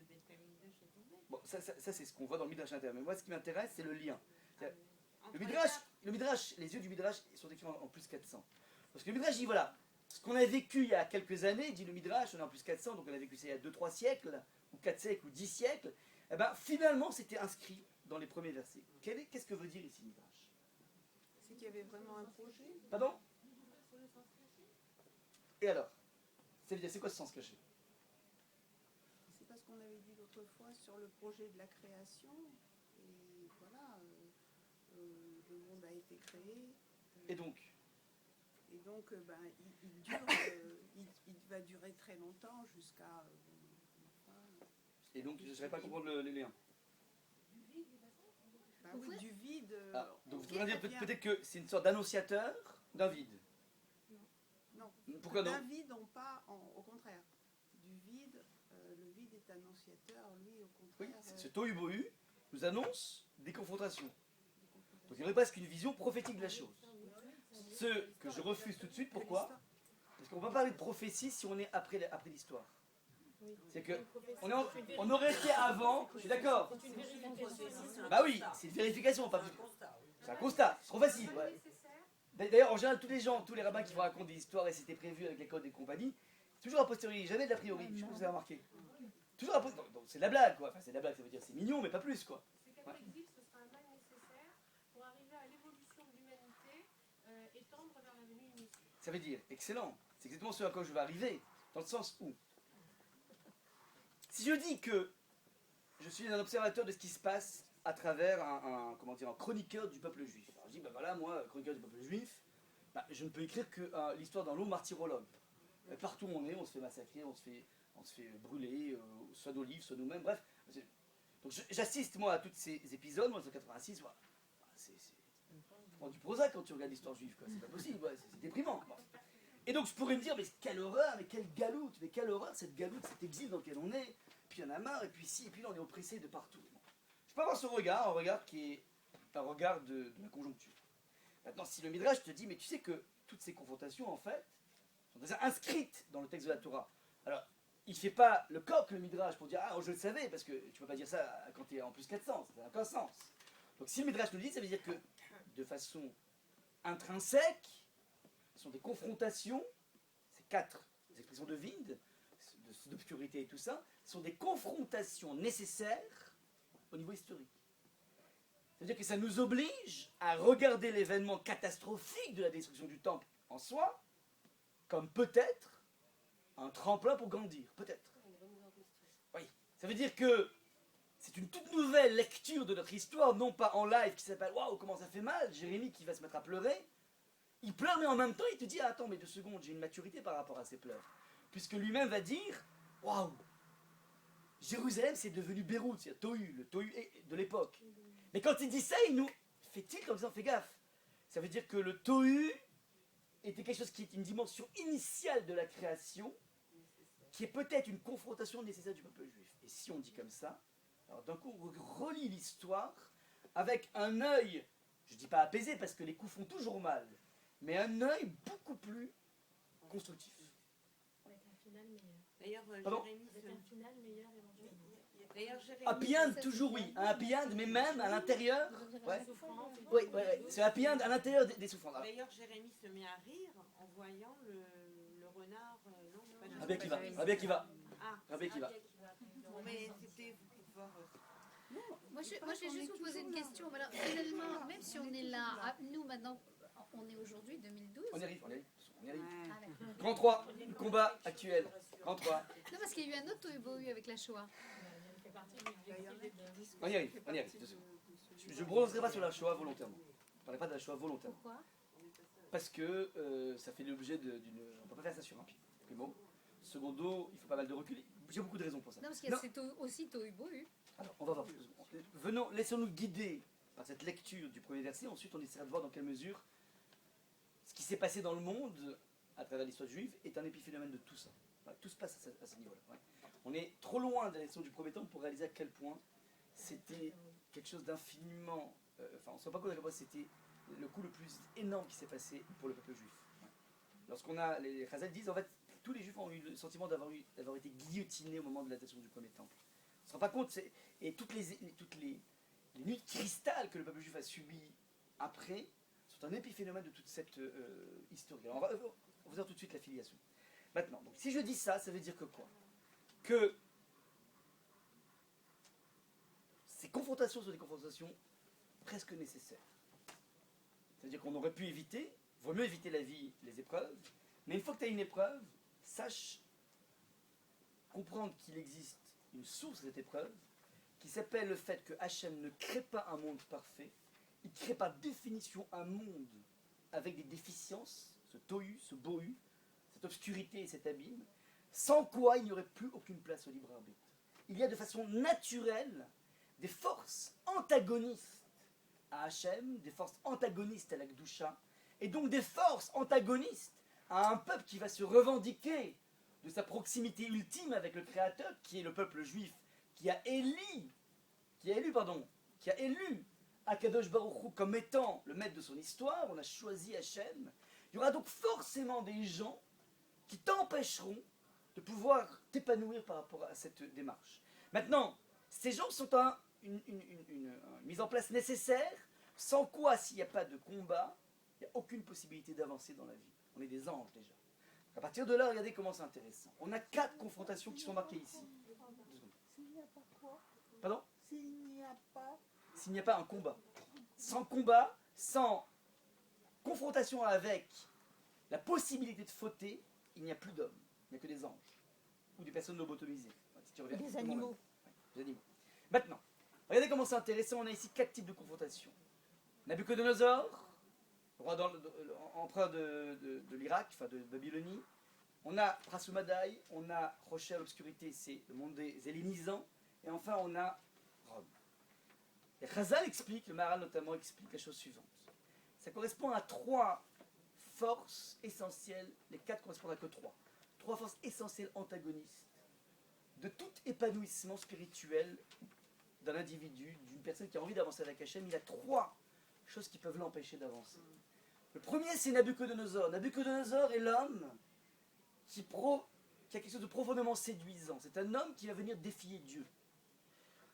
Beth Amikdash est tombé. Bon, ça c'est ce qu'on voit dans le Midrash intérieur. Mais moi, ce qui m'intéresse, c'est le lien. Le Midrash, les yeux du Midrash sont écrits en plus 400. Parce que le Midrash dit, voilà, ce qu'on a vécu il y a quelques années, dit le Midrash, on est en plus 400, donc on a vécu ça il y a 2-3 siècles, ou 4 siècles, ou 10 siècles, et ben finalement c'était inscrit dans les premiers versets. Qu'est-ce que veut dire ici le Midrash? C'est qu'il y avait vraiment un projet. Pardon? Et alors? Ça veut dire, c'est quoi ce sens caché? C'est pas ce qu'on avait dit l'autre fois sur le projet de la création. Et voilà, le monde a été créé. Et donc? Et donc, ben, il va durer très longtemps jusqu'à... Et donc, je ne saurais pas comprendre le lien. Bah oui, du vide. Donc, vous voudrez dire peut-être que c'est une sorte d'annonciateur d'un vide. Non. Pourquoi non? D'un vide, au contraire. Du vide, le vide est annonciateur, lui, au contraire. Oui, ce tohu-bohu nous annonce des confrontations. Donc, il y aurait presque une vision prophétique de la chose. Ce que je refuse tout de suite, pourquoi? Parce qu'on ne va pas parler de prophétie si on est après l'histoire. C'est que on aurait été avant, je suis d'accord. Bah oui, c'est une vérification, pas plus. C'est un constat, c'est trop facile. Ouais. D'ailleurs, en général, tous les rabbins qui vous racontent des histoires et c'était prévu avec les codes et compagnie, c'est toujours a posteriori, jamais de l'a priori. Je sais pas si vous avez remarqué. Toujours a posteriori. C'est de la blague, quoi. Enfin, c'est de la blague, ça veut dire c'est mignon, mais pas plus, quoi. C'est qu'à l'exil, ce sera un mal nécessaire pour arriver à l'évolution de l'humanité et tendre vers la venue unique. Ça veut dire, excellent. C'est exactement ce à quoi je vais arriver. Dans le sens où, si je dis que je suis un observateur de ce qui se passe à travers un chroniqueur du peuple juif. Alors je dis, ben voilà, moi, chroniqueur du peuple juif, ben, je ne peux écrire que l'histoire d'un long martyrologue. Partout où on est, on se fait massacrer, on se fait brûler, soit d'olives, soit nous-mêmes, bref. Donc j'assiste, moi, à tous ces épisodes, moi, en 1986, voilà. C'est du Prozac quand tu regardes l'histoire juive, quoi. C'est pas possible, ouais, c'est déprimant. Bon. Et donc je pourrais me dire, mais quelle horreur, mais quelle galoute, mais quelle horreur cette galoute, cet exil dans lequel on est. Puis il y en a marre, et puis ici, et puis là on est oppressé de partout. Je peux avoir ce regard, un regard qui est un regard de la conjoncture. Maintenant, si le Midrash te dit, mais tu sais que toutes ces confrontations, en fait, sont déjà inscrites dans le texte de la Torah. Alors, il ne fait pas le coq, le Midrash, pour dire, ah, je le savais, parce que tu ne peux pas dire ça quand tu es en plus 400, ça n'a aucun sens. Donc si le Midrash nous le dit, ça veut dire que, de façon intrinsèque, ce sont des confrontations, ces 4 expressions de vide, d'obscurité et tout ça, sont des confrontations nécessaires au niveau historique. C'est-à-dire que ça nous oblige à regarder l'événement catastrophique de la destruction du temple en soi comme peut-être un tremplin pour grandir, peut-être. Oui, ça veut dire que c'est une toute nouvelle lecture de notre histoire, non pas en live qui s'appelle « Waouh, comment ça fait mal !» Jérémie qui va se mettre à pleurer. Il pleure, mais en même temps, il te dit ah, « Attends, mais 2 secondes, j'ai une maturité par rapport à ces pleurs. » Puisque lui-même va dire « Waouh, Jérusalem, c'est devenu Beyrouth, c'est le Tohu de l'époque. » Mais quand il dit ça, il nous fait tilt en disant « Fais gaffe !» Ça veut dire que le Tohu était quelque chose qui est une dimension initiale de la création, qui est peut-être une confrontation nécessaire du peuple juif. Et si on dit comme ça, alors d'un coup, on relit l'histoire avec un œil, je ne dis pas apaisé parce que les coups font toujours mal, mais un œil beaucoup plus constructif. Avec un final meilleur. D'ailleurs, Jérémie, Avec un final meilleur éventuellement. D'ailleurs, Jérémie, Happy end, toujours oui. Un happy end, mais même à l'intérieur. Ouais. Souffrance. Oui, c'est happy end à l'intérieur des souffrances. d'ailleurs, Jérémie se met à rire en voyant le renard. Non, c'est pas Rabbi Akiva. Rabbi Akiva. Ah, Rabbi Akiva. bon, mais c'était pour pouvoir. Moi, je vais juste vous poser une question. Alors, finalement, même si on est là, nous maintenant, on est aujourd'hui 2012. On y arrive. Ah, d'accord. Grand 3, le combat actuel. Grand 3. Non, parce qu'il y a eu un autre tohu-bohu avec la Shoah. Elle fait partie du défilé de... On y arrive. 2 secondes. Je ne prononcerai pas sur la Shoah volontairement. Je ne parlerai pas de la Shoah volontairement. Pourquoi? Parce que ça fait l'objet d'une... On ne peut pas faire ça sur un pied. Primo. Secondo, il faut pas mal de recul. J'ai beaucoup de raisons pour ça. Non, parce qu'il y a aussi tohu-bohu. Alors, on va voir. Venons, laissons-nous guider par cette lecture du premier verset. Ensuite, on essaiera de voir dans quelle mesure ce qui s'est passé dans le monde à travers l'histoire juive est un épiphénomène de tout ça. Voilà, tout se passe à ce niveau-là. Ouais. On est trop loin de la leçon du premier temps pour réaliser à quel point c'était quelque chose d'infiniment... on ne se rend pas compte à quel point c'était le coup le plus énorme qui s'est passé pour le peuple juif. Ouais. Lorsqu'on a... Les Chazal disent, en fait, tous les juifs ont eu le sentiment d'avoir été guillotinés au moment de la destruction du premier temple. On ne se rend pas compte, et toutes les nuits de cristal que le peuple juif a subies après sont un épiphénomène de toute cette historique. Alors on va voir tout de suite la filiation. Maintenant, donc, si je dis ça, ça veut dire que quoi? Que ces confrontations sont des confrontations presque nécessaires. C'est-à-dire qu'on aurait pu éviter, il vaut mieux éviter la vie, les épreuves, mais une fois que tu as une épreuve, sache comprendre qu'il existe une source de cette épreuve qui s'appelle le fait que Hachem ne crée pas un monde parfait, il crée par définition un monde avec des déficiences, ce tohu, ce bohu, cette obscurité et cet abîme, sans quoi il n'y aurait plus aucune place au libre arbitre. Il y a de façon naturelle des forces antagonistes à Hachem, des forces antagonistes à la Gdusha, et donc des forces antagonistes à un peuple qui va se revendiquer de sa proximité ultime avec le Créateur, qui est le peuple juif, qui a élu Akadosh Baruch Hu comme étant le maître de son histoire. On a choisi Hachem. Il y aura donc forcément des gens qui t'empêcheront de pouvoir t'épanouir par rapport à cette démarche. Maintenant, ces gens sont une mise en place nécessaire, sans quoi, s'il n'y a pas de combat, il n'y a aucune possibilité d'avancer dans la vie. On est des anges déjà. À partir de là, regardez comment c'est intéressant. On a 4 confrontations qui sont marquées ici. S'il n'y a pas quoi? Pardon? S'il n'y a pas... S'il n'y a pas un combat, sans confrontation avec la possibilité de fauter, il n'y a plus d'hommes, il n'y a que des anges, ou des personnes lobotomisées. Si tu reviens, Des animaux. Ouais, des animaux. Maintenant, regardez comment c'est intéressant, on a ici 4 types de confrontations. Nabuchodonosor, empereur de l'Irak, enfin de Babylonie. On a Prasumadaï, on a Rocher à l'obscurité, c'est le monde des hellénisants. Et enfin, on a Rome. Et Chazal explique, le Maharal notamment explique la chose suivante. Ça correspond à 3 forces essentielles, les 4 correspondent à que 3. 3 forces essentielles antagonistes de tout épanouissement spirituel d'un individu, d'une personne qui a envie d'avancer avec Hachem. Il y a 3 choses qui peuvent l'empêcher d'avancer. Le premier, c'est Nabuchodonosor. Nabuchodonosor est l'homme qui a quelque chose de profondément séduisant. C'est un homme qui va venir défier Dieu.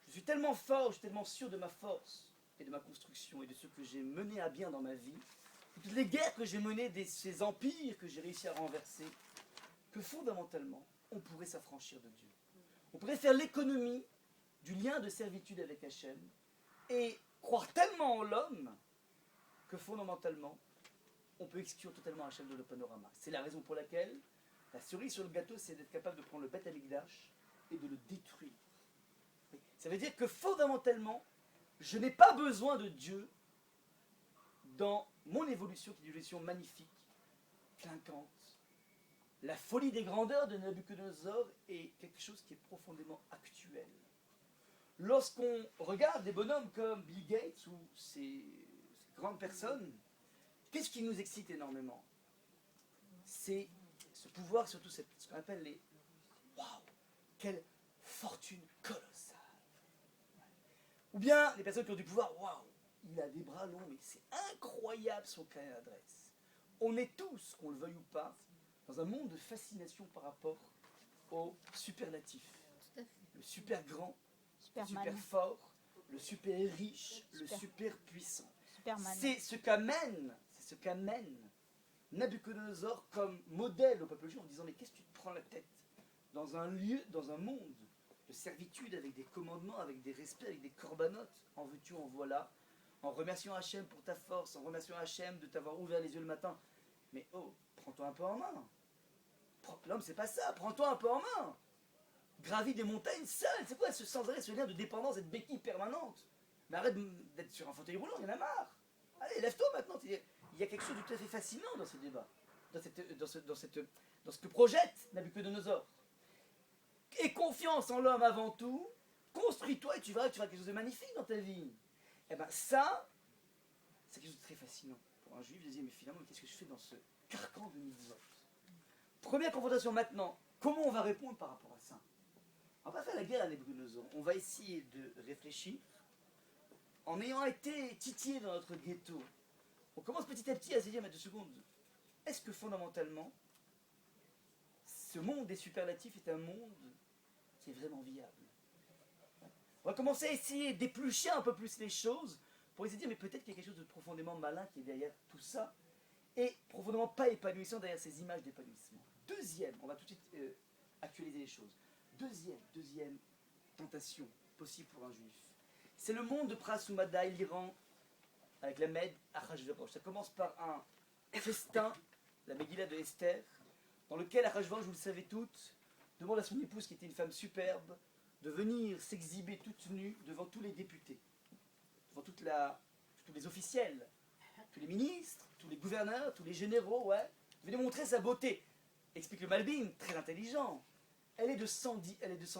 Je suis tellement fort, je suis tellement sûr de ma force et de ma construction et de ce que j'ai mené à bien dans ma vie, toutes les guerres que j'ai menées, ces empires que j'ai réussi à renverser, que fondamentalement, on pourrait s'affranchir de Dieu. On pourrait faire l'économie du lien de servitude avec Hachem et croire tellement en l'homme que fondamentalement, on peut exclure totalement Hachem de le panorama. C'est la raison pour laquelle la cerise sur le gâteau, c'est d'être capable de prendre le Beth Amikdash et de le détruire. Ça veut dire que fondamentalement, je n'ai pas besoin de Dieu dans mon évolution, qui est une évolution magnifique, clinquante. La folie des grandeurs de Nabuchodonosor est quelque chose qui est profondément actuel. Lorsqu'on regarde des bonhommes comme Bill Gates ou ces grandes personnes, qu'est-ce qui nous excite énormément? C'est ce pouvoir, surtout ce qu'on appelle les « Waouh, quelle fortune colossale !» Ou bien les personnes qui ont du pouvoir « Waouh, il a des bras longs, mais c'est incroyable son carnet d'adresse. » On est tous, qu'on le veuille ou pas, dans un monde de fascination par rapport au superlatif. Le super grand, le super fort, le super riche, le super puissant. C'est ce qu'amène Nabuchodonosor comme modèle au peuple juif en disant mais qu'est-ce que tu te prends la tête dans un lieu, dans un monde de servitude avec des commandements, avec des respects, avec des corbanotes, en veux-tu, en voilà, en remerciant Hachem pour ta force, en remerciant Hachem de t'avoir ouvert les yeux le matin. Mais oh, prends-toi un peu en main. L'homme c'est pas ça, prends-toi un peu en main. Gravis des montagnes seul, c'est quoi sans arrêt ce lien de dépendance, cette béquille permanente? Mais arrête d'être sur un fauteuil roulant, il y en a marre. Allez, lève-toi maintenant. Il y a quelque chose de tout à fait fascinant dans ce débat, dans ce que projette Nabuchodonosor. Aie confiance en l'homme avant tout, construis-toi et tu verras que tu feras quelque chose de magnifique dans ta vie. Et bien ça, c'est quelque chose de très fascinant pour un juif de dire mais finalement qu'est-ce que je fais dans ce carcan de mitzvot? Première confrontation maintenant, comment on va répondre par rapport à ça? On va pas faire la guerre à Nabuchodonosor, on va essayer de réfléchir en ayant été titillé dans notre ghetto. On commence petit à petit à se dire, mais 2 secondes, est-ce que fondamentalement, ce monde des superlatifs est un monde qui est vraiment viable? On va commencer à essayer d'éplucher un peu plus les choses pour essayer de dire, mais peut-être qu'il y a quelque chose de profondément malin qui est derrière tout ça et profondément pas épanouissant derrière ces images d'épanouissement. Deuxième, on va tout de suite actualiser les choses. Deuxième tentation possible pour un juif. C'est le monde de Prasumadaï, l'Iran, avec la Mède, Achashverosh. Ça commence par un festin, la Megillah de Esther, dans lequel Achashverosh, vous le savez toutes, demande à son épouse, qui était une femme superbe, de venir s'exhiber toute nue devant tous les députés, devant tous les officiels, tous les ministres, tous les gouverneurs, tous les généraux, ouais. Venez montrer sa beauté. Explique le Malbim, très intelligent. Elle est de sang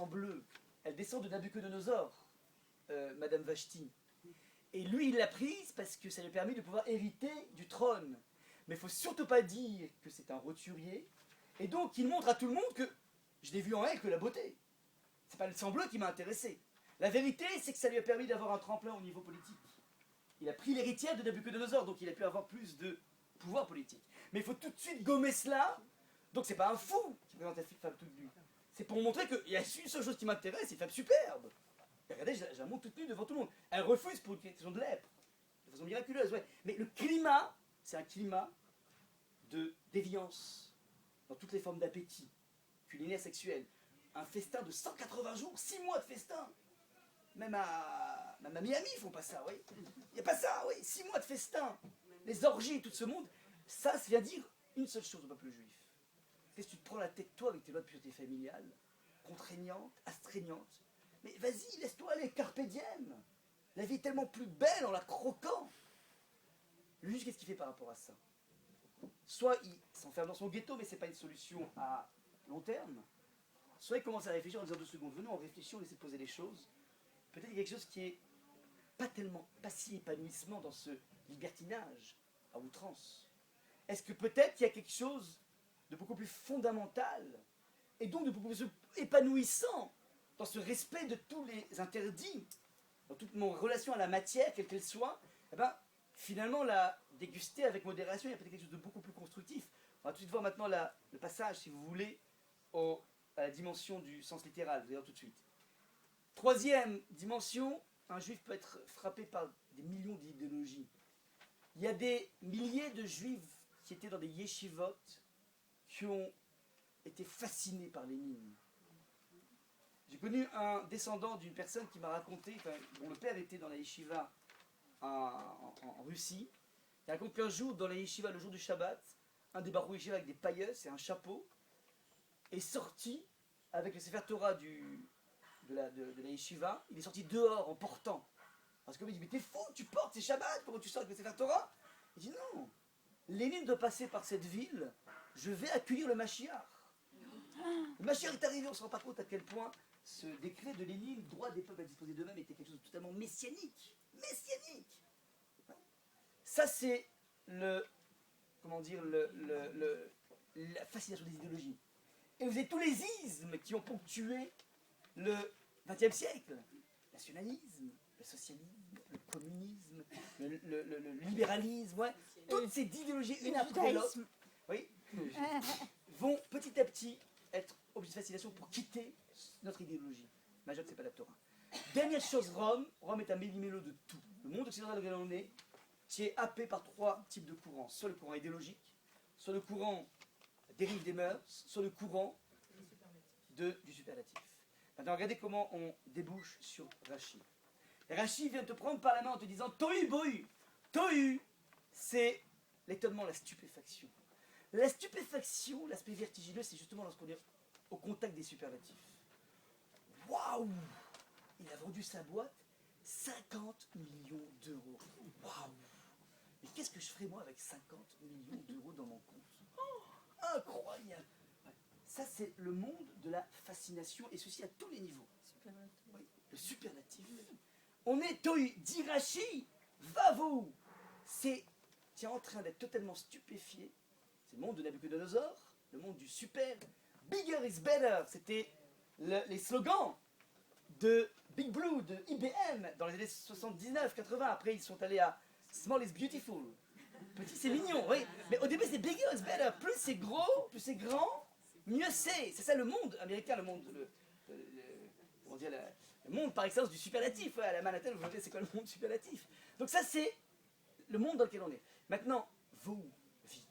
bleu. Elle descend de Nabuchodonosor, Madame Vashti. Et lui, il l'a prise parce que ça lui a permis de pouvoir hériter du trône. Mais il ne faut surtout pas dire que c'est un roturier. Et donc, il montre à tout le monde que je n'ai vu en elle que la beauté. C'est pas le sang bleu qui m'a intéressé. La vérité, c'est que ça lui a permis d'avoir un tremplin au niveau politique. Il a pris l'héritière de Nabuchodonosor, donc il a pu avoir plus de pouvoir politique. Mais il faut tout de suite gommer cela. Donc c'est pas un fou qui présente la femme toute nue. C'est pour montrer qu'il y a une seule chose qui m'intéresse, c'est une femme superbe. Et regardez, je la montre toute nue devant tout le monde. Elle refuse pour une question de lèpre. De façon miraculeuse, ouais. Mais le climat, c'est un climat de déviance, dans toutes les formes d'appétit, culinaire, sexuel. Un festin de 180 jours, 6 mois de festin. Même à Miami, ils font pas ça, oui. Il n'y a pas ça, oui. 6 mois de festin. Les orgies, tout ce monde. Ça vient dire une seule chose au peuple juif. Qu'est-ce que tu te prends la tête, toi, avec tes lois de pureté familiale, contraignantes, astreignantes? Mais vas-y, laisse-toi aller, carpe diem. La vie est tellement plus belle en la croquant. Le juif, qu'est-ce qu'il fait par rapport à ça? Soit il s'enferme dans son ghetto, mais ce n'est pas une solution à long terme. Soit il commence à réfléchir en disant 2 secondes, venons, on réfléchit, on essaie de poser les choses. Peut-être qu'il y a quelque chose qui est pas si épanouissement dans ce libertinage à outrance. est-ce que peut-être il y a quelque chose de beaucoup plus fondamental et donc de beaucoup plus épanouissant dans ce respect de tous les interdits, dans toute mon relation à la matière, quelle qu'elle soit, eh ben, finalement la déguster avec modération, il y a peut-être quelque chose de beaucoup plus constructif. On va tout de suite voir maintenant le passage, si vous voulez, à la dimension du sens littéral, vous allez voir tout de suite. Troisième dimension, un juif peut être frappé par des millions d'idéologies. Il y a des milliers de juifs qui étaient dans des yeshivot, qui ont été fascinés par Lénine. J'ai connu un descendant d'une personne qui m'a raconté, dont le père était dans la yeshiva en Russie. Il raconte qu'un jour, dans la yeshiva, le jour du Shabbat, un des barou yeshiva avec des pailleus et un chapeau est sorti avec le Sefer Torah de la yeshiva. Il est sorti dehors en portant. Parce que lui dit, mais t'es fou, tu portes, c'est Shabbat, comment tu sors avec le Sefer Torah? Il dit, non, Lénine doit passer par cette ville, je vais accueillir le Mashiach. Le Mashiach est arrivé, on ne se rend pas compte à quel point ce décret de Lénine, droit des peuples à disposer d'eux-mêmes, était quelque chose de totalement messianique. Messianique. Ça, c'est la fascination des idéologies. Et vous avez tous les ismes qui ont ponctué le XXe siècle. Le nationalisme, le socialisme, le communisme, le libéralisme, ouais. Toutes ces idéologies, une après l'autre, oui, vont petit à petit être objets de fascination pour quitter notre idéologie. Majeure, c'est pas la Torah. Dernière chose, Rome. Rome est un méli-mélo de tout. Le monde occidental dans lequel on est, qui est happé par trois types de courants. Soit le courant idéologique, soit le courant dérive des mœurs, soit le courant du superlatif. Maintenant, regardez comment on débouche sur Rashi. Rashi vient te prendre par la main en te disant Tohu bohu. Tohu, c'est l'étonnement, la stupéfaction. La stupéfaction, l'aspect vertigineux, c'est justement lorsqu'on est au contact des superlatifs. Waouh! Il a vendu sa boîte 50 millions d'euros. Waouh! Mais qu'est-ce que je ferais moi avec 50 millions d'euros dans mon compte? Oh, incroyable! Ouais. Ça, c'est le monde de la fascination, et ceci à tous les niveaux. Oui, le superlatif. On est Tohu, dit Rashi, va-vous! C'est en train d'être totalement stupéfié. C'est le monde de Nabucodonosor, le monde du super. Bigger is better, c'était les slogans de Big Blue, de IBM, dans les années 79-80. Après, ils sont allés à Small is beautiful. Petit, c'est mignon, oui. Mais au début, c'est bigger is better. Plus c'est gros, plus c'est grand, mieux c'est. C'est ça le monde américain, le monde, comment dire, le monde par excellence du superlatif. Ouais, à la Manhattan, vous voyez, c'est quoi le monde superlatif? Donc ça, c'est le monde dans lequel on est. Maintenant, vous, vide.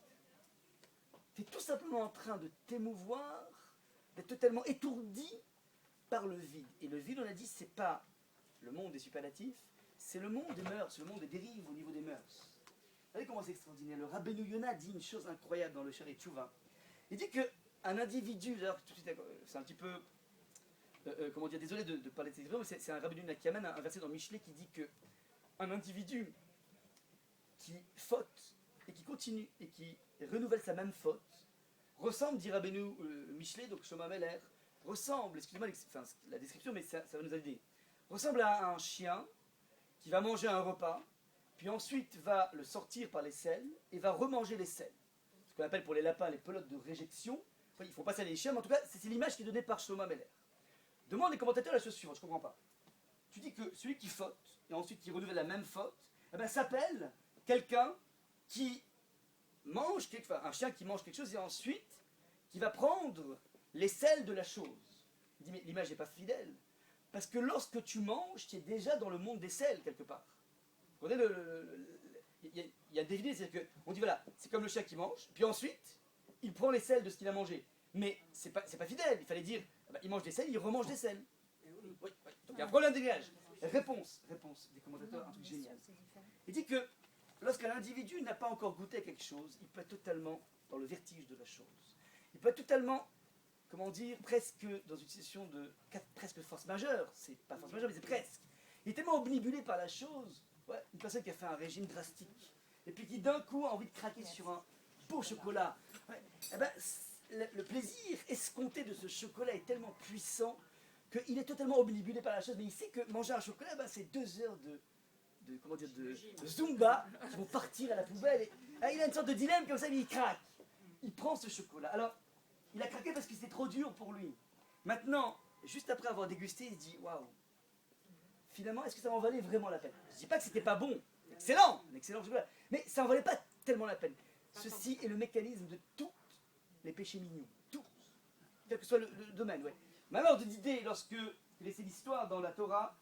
Tu es tout simplement en train de t'émouvoir, d'être totalement étourdi par le vide. Et le vide, on a dit, c'est pas le monde des superlatifs, c'est le monde des mœurs, c'est le monde des dérives au niveau des mœurs. Vous savez comment c'est extraordinaire? Le Rabbeinu Yonah dit une chose incroyable dans le Sharet Teshuvah. Il dit qu'un individu, d'ailleurs, tout de suite, c'est un petit peu, comment dire, désolé de parler de ces exemples, mais c'est un Rabbeinu Yonah qui amène un verset dans Michelet qui dit qu'un individu qui faute et qui continue et qui renouvelle sa même faute ressemble, dit Rabbeinu Michelet, donc Shlomo Ameler, ressemble, excusez-moi la description, mais ça va nous aider, ressemble à un chien qui va manger un repas, puis ensuite va le sortir par les selles et va remanger les selles. Ce qu'on appelle pour les lapins les pelotes de réjection. Enfin, il ne faut pas saler les chiens, mais en tout cas, c'est l'image qui est donnée par Shlomo Ameler. Demande les commentateurs la chose suivante, je ne comprends pas. Tu dis que celui qui faute, et ensuite qui renouvelle la même faute, eh ben, s'appelle quelqu'un qui mange un chien qui mange quelque chose et ensuite qui va prendre les selles de la chose. Il dit, mais l'image n'est pas fidèle. Parce que lorsque tu manges, tu es déjà dans le monde des selles, quelque part. Vous comprenez il y a des idées, c'est-à-dire qu'on dit, voilà, c'est comme le chien qui mange, puis ensuite, il prend les selles de ce qu'il a mangé. Mais c'est pas fidèle, il fallait dire, bah, il mange des selles, il remange des selles. Oui. Donc il y a un problème de langage. Réponse des commentateurs, un truc génial. Il dit que lorsqu'un individu n'a pas encore goûté à quelque chose, il peut être totalement dans le vertige de la chose. Il peut être totalement, comment dire, presque dans une situation de presque force majeure. C'est pas force majeure, mais c'est presque. Il est tellement omnibulé par la chose. Ouais, une personne qui a fait un régime drastique et puis qui d'un coup a envie de craquer sur un beau chocolat. Ouais, eh ben, le plaisir escompté de ce chocolat est tellement puissant qu'il est totalement omnibulé par la chose. Mais il sait que manger un chocolat, ben, c'est 2 heures de Zumba qui vont partir à la poubelle. Et, il a une sorte de dilemme comme ça, mais il craque. Il prend ce chocolat. Alors, il a craqué parce que c'était trop dur pour lui. Maintenant, juste après avoir dégusté, il se dit waouh, finalement, est-ce que ça en valait vraiment la peine? Je ne dis pas que c'était pas bon. Excellent, un excellent chocolat. Mais ça en valait pas tellement la peine. Ceci est le mécanisme de tous les péchés mignons. Tous. Quel que soit le domaine, ouais. Maintenant, d'idée, lorsque vous laissez l'histoire dans la Torah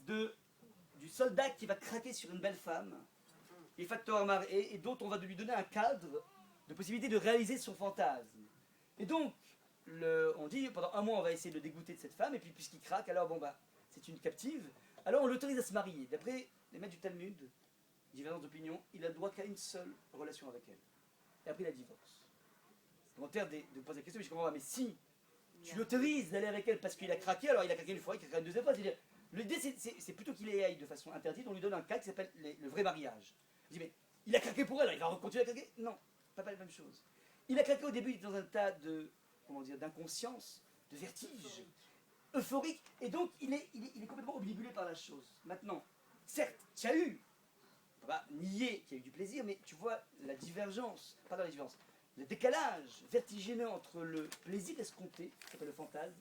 du soldat qui va craquer sur une belle femme, et dont on va lui donner un cadre de possibilité de réaliser son fantasme. Et donc, on dit, pendant un mois, on va essayer de le dégoûter de cette femme, et puis puisqu'il craque, alors bon, bah, c'est une captive, alors on l'autorise à se marier. D'après les maîtres du Talmud, divergence d'opinion, il a le droit qu'à une seule relation avec elle. Et après, il divorce. C'est volontaire de poser la question, mais je comprends pas, mais si tu l'autorises d'aller avec elle parce qu'il a craqué, alors il a craqué une fois, il craquera une deuxième fois. C'est-à-dire, l'idée, c'est plutôt qu'il aille de façon interdite, on lui donne un cas qui s'appelle le vrai mariage. Je dis, mais il a craqué pour elle, alors il va continuer à craquer? Non, pas la même chose. Il a craqué au début, il était dans un tas d'inconscience, de vertige, euphorique, et donc il est complètement obnubilé par la chose. Maintenant, certes, tu as eu, on va nier qu'il y a eu du plaisir, mais tu vois la divergence, le décalage vertigineux entre le plaisir escompté, qui s'appelle le fantasme,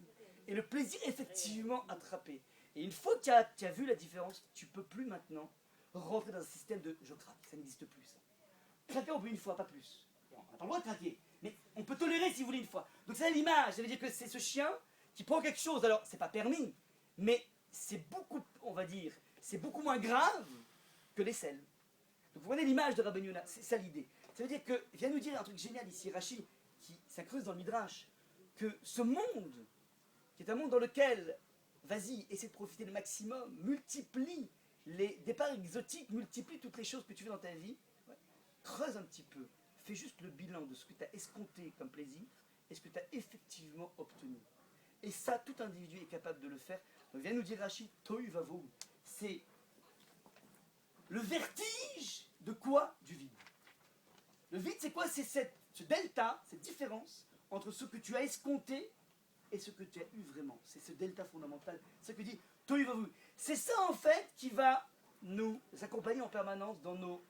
et le plaisir effectivement attrapé. Et une fois que tu as vu la différence, tu ne peux plus maintenant rentrer dans un système de je craque, ça n'existe plus. Ça. Craquer, on peut une fois, pas plus. On n'a pas le droit de craquer, mais on peut tolérer si vous voulez une fois. Donc c'est l'image, ça veut dire que c'est ce chien qui prend quelque chose, alors c'est pas permis, mais c'est beaucoup, on va dire, c'est beaucoup moins grave que les selles. Donc vous voyez l'image de Rabbeinu Yonah, c'est ça l'idée. Ça veut dire que, vient nous dire un truc génial ici, Rashi, qui s'incruste dans le Midrash, que ce monde, qui est un monde dans lequel, vas-y, essaie de profiter le maximum, multiplie les départs exotiques, multiplie toutes les choses que tu fais dans ta vie, ouais, creuse un petit peu, fais juste le bilan de ce que tu as escompté comme plaisir, et ce que tu as effectivement obtenu. Et ça, tout individu est capable de le faire. Donc vient nous dire Rashi, Tohu Vavohu, c'est le vertige de quoi? Du vide. Le vide, c'est quoi? C'est ce delta, cette différence entre ce que tu as escompté et ce que tu as eu vraiment. C'est ce delta fondamental. C'est ce que dit Tohu Vavohu. C'est ça, en fait, qui va nous accompagner en permanence dans nos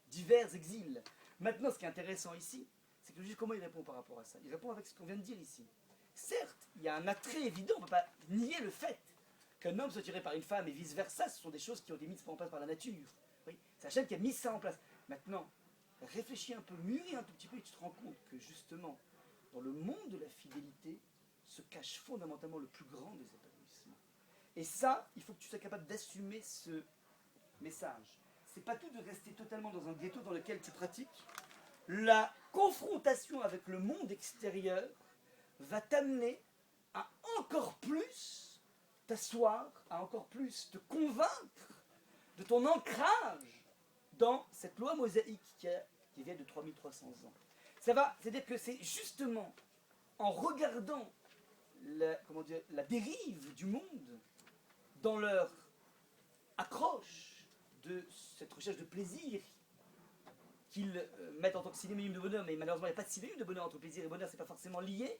divers exils. Maintenant, ce qui est intéressant ici, c'est que juste comment il répond par rapport à ça. Il répond avec ce qu'on vient de dire ici. Certes, il y a un attrait évident, on ne peut pas nier le fait qu'un homme soit tiré par une femme et vice-versa, ce sont des choses qui ont été mises en place par la nature. Oui, c'est Hachem qui a mis ça en place. Maintenant, réfléchis un peu, mûris un tout petit peu et tu te rends compte que justement, dans le monde de la fidélité, se cache fondamentalement le plus grand des épanouissements. Et ça, il faut que tu sois capable d'assumer ce message. C'est pas tout de rester totalement dans un ghetto dans lequel tu pratiques. La confrontation avec le monde extérieur va t'amener à encore plus t'asseoir, à encore plus te convaincre de ton ancrage dans cette loi mosaïque qui vient de 3300 ans. C'est-à-dire que c'est justement en regardant la dérive du monde dans leur accroche de cette recherche de plaisir qu'ils mettent en tant que synonyme de bonheur, mais malheureusement il n'y a pas de synonyme de bonheur entre plaisir et bonheur, c'est pas forcément lié.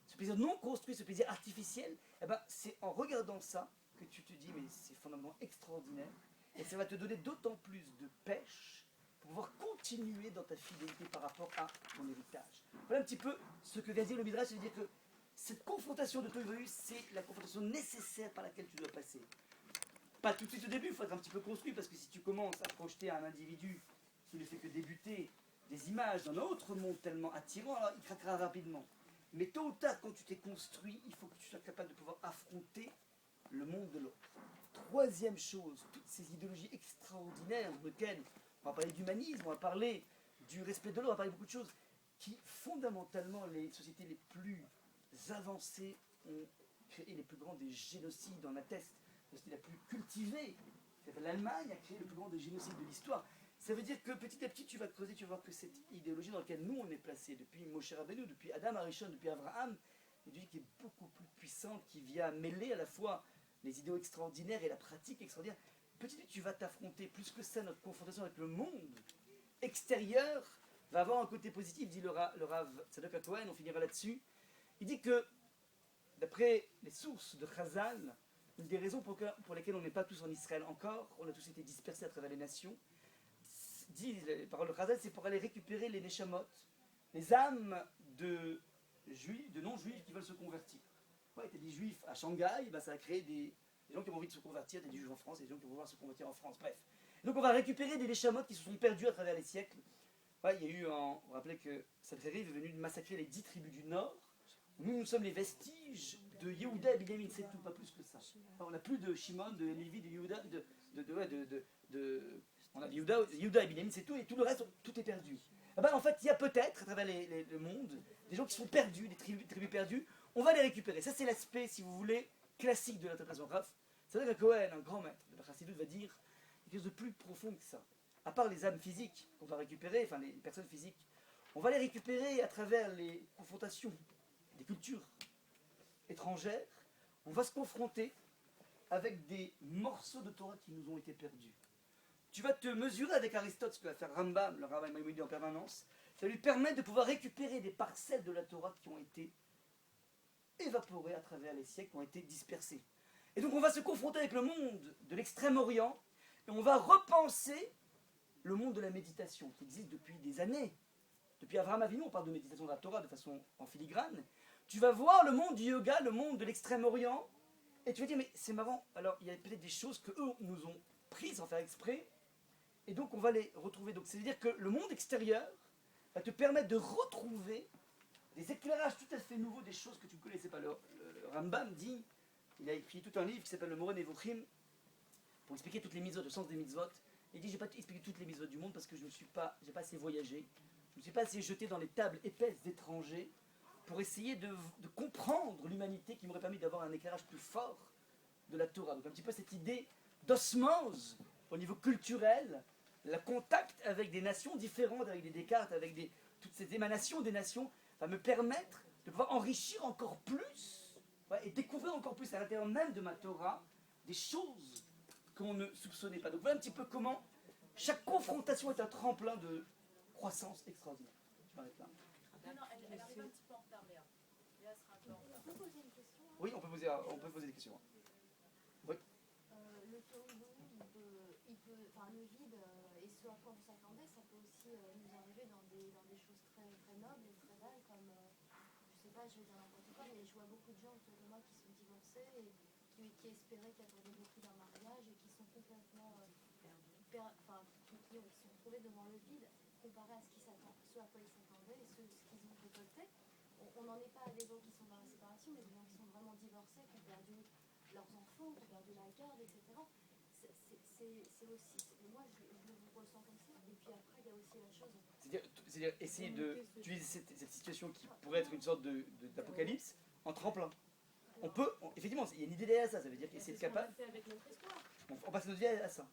Ce plaisir non construit, ce plaisir artificiel, eh ben, c'est en regardant ça que tu te dis mais c'est fondamentalement extraordinaire et ça va te donner d'autant plus de pêche pour pouvoir continuer dans ta fidélité par rapport à ton héritage. Voilà un petit peu ce que vient dire le Midrash, c'est-à-dire que cette confrontation de Tohu Vavohu, c'est la confrontation nécessaire par laquelle tu dois passer. Pas tout de suite au début, il faut être un petit peu construit, parce que si tu commences à projeter à un individu qui ne fait que débuter des images d'un autre monde tellement attirant, alors il craquera rapidement. Mais tôt ou tard, quand tu t'es construit, il faut que tu sois capable de pouvoir affronter le monde de l'autre. Troisième chose, toutes ces idéologies extraordinaires dans lesquelles on va parler d'humanisme, on va parler du respect de l'autre, on va parler de beaucoup de choses qui, fondamentalement, les sociétés les plus avancées ont créé les plus grands des génocides, on atteste. La société la plus cultivée, l'Allemagne a créé le plus grand des génocides de l'histoire. Ça veut dire que petit à petit, tu vas creuser, tu vas voir que cette idéologie dans laquelle nous on est placé, depuis Moshe Rabbeinu, depuis Adam Arishon, depuis Abraham, une idéologie qui est beaucoup plus puissante, qui vient mêler à la fois les idéaux extraordinaires et la pratique extraordinaire. Petit à petit, tu vas t'affronter. Plus que ça, notre confrontation avec le monde extérieur va avoir un côté positif, dit le Rav Tzadok HaKohen, on finira là-dessus. Il dit que, d'après les sources de Chazal, une des raisons pour lesquelles on n'est pas tous en Israël encore, on a tous été dispersés à travers les nations, dit les paroles de Chazal, c'est pour aller récupérer les neshamot, les âmes de non-juifs qui veulent se convertir. Ouais, t'as des juifs à Shanghai, bah, ça a créé des gens qui ont envie de se convertir, t'as des juifs en France, des gens qui vont vouloir se convertir en France, bref. Donc on va récupérer des neshamot qui se sont perdus à travers les siècles. Ouais, il y a eu, vous vous rappelez que Sancheriv est venu massacrer les 10 tribus du Nord. Nous sommes les vestiges de Yehuda et Binyamin, c'est tout, pas plus que ça. Enfin, on n'a plus de Shimon, de Lévi, de Yehuda, on a Yehuda et Binyamin, c'est tout, et tout le reste, tout est perdu. Ah ben, en fait, il y a peut-être, à travers le monde, des gens qui sont perdus, des tribus perdues, on va les récupérer. Ça, c'est l'aspect, si vous voulez, classique de l'interprétation Raph. C'est vrai que Cohen, un grand maître de la Chassidut, va dire quelque chose de plus profond que ça. À part les âmes physiques qu'on va récupérer, enfin les personnes physiques, on va les récupérer à travers les confrontations des cultures étrangères. On va se confronter avec des morceaux de Torah qui nous ont été perdus. Tu vas te mesurer avec Aristote, ce que va faire Rambam, le rabbin Maïmonide en permanence. Ça lui permet de pouvoir récupérer des parcelles de la Torah qui ont été évaporées à travers les siècles, qui ont été dispersées. Et donc on va se confronter avec le monde de l'Extrême-Orient et on va repenser le monde de la méditation qui existe depuis des années. Depuis Avraham Avinu, on parle de méditation de la Torah de façon en filigrane. Tu vas voir le monde du yoga, le monde de l'Extrême-Orient, et tu vas dire, mais c'est marrant, alors il y a peut-être des choses qu'eux nous ont prises sans faire exprès, et donc on va les retrouver. Donc c'est-à-dire que le monde extérieur va te permettre de retrouver des éclairages tout à fait nouveaux, des choses que tu ne connaissais pas. Le Rambam dit, il a écrit tout un livre qui s'appelle le Moreh Nevuchim, pour expliquer toutes les mitzvot, le sens des mitzvot. Il dit, je n'ai pas expliqué toutes les mitzvot du monde parce que je n'ai pas assez voyagé, je ne suis pas assez jeté dans les tables épaisses d'étrangers pour essayer de comprendre l'humanité qui m'aurait permis d'avoir un éclairage plus fort de la Torah. Donc un petit peu cette idée d'osmose au niveau culturel, le contact avec des nations différentes, avec des Descartes, avec toutes ces émanations des nations, va me permettre de pouvoir enrichir encore plus et découvrir encore plus à l'intérieur même de ma Torah des choses qu'on ne soupçonnait pas. Donc voilà un petit peu comment chaque confrontation est un tremplin de croissance extraordinaire. Je m'arrête là. Non, elle arrive un petit peu en retard, Léa. Léa sera un peu en retard. On peut poser une question? Oui, on peut poser des questions. Oui. Le tombeau, enfin le vide et ce à quoi on s'attendait, ça peut aussi nous arriver dans des choses très, très nobles et très belles, comme, je sais pas, je vais dire n'importe quoi, mais je vois beaucoup de gens autour de moi qui sont divorcés et qui espéraient, qui attendaient beaucoup d'un mariage et qui sont complètement qui sont retrouvés devant le vide comparé à ce à quoi ils s'attendaient et ce qu'ils ont récolté. On n'en est pas à des gens qui sont dans la séparation, mais des gens qui sont vraiment divorcés, qui ont perdu leurs enfants, qui ont perdu la garde, etc. C'est aussi, moi je le ressens comme ça. Et puis après, il y a aussi la chose. C'est-à-dire essayer d'utiliser cette situation qui pourrait être une sorte d'apocalypse en tremplin. On peut, effectivement, il y a une idée derrière ça, ça veut dire essayer de capable. On passe notre vie à ça.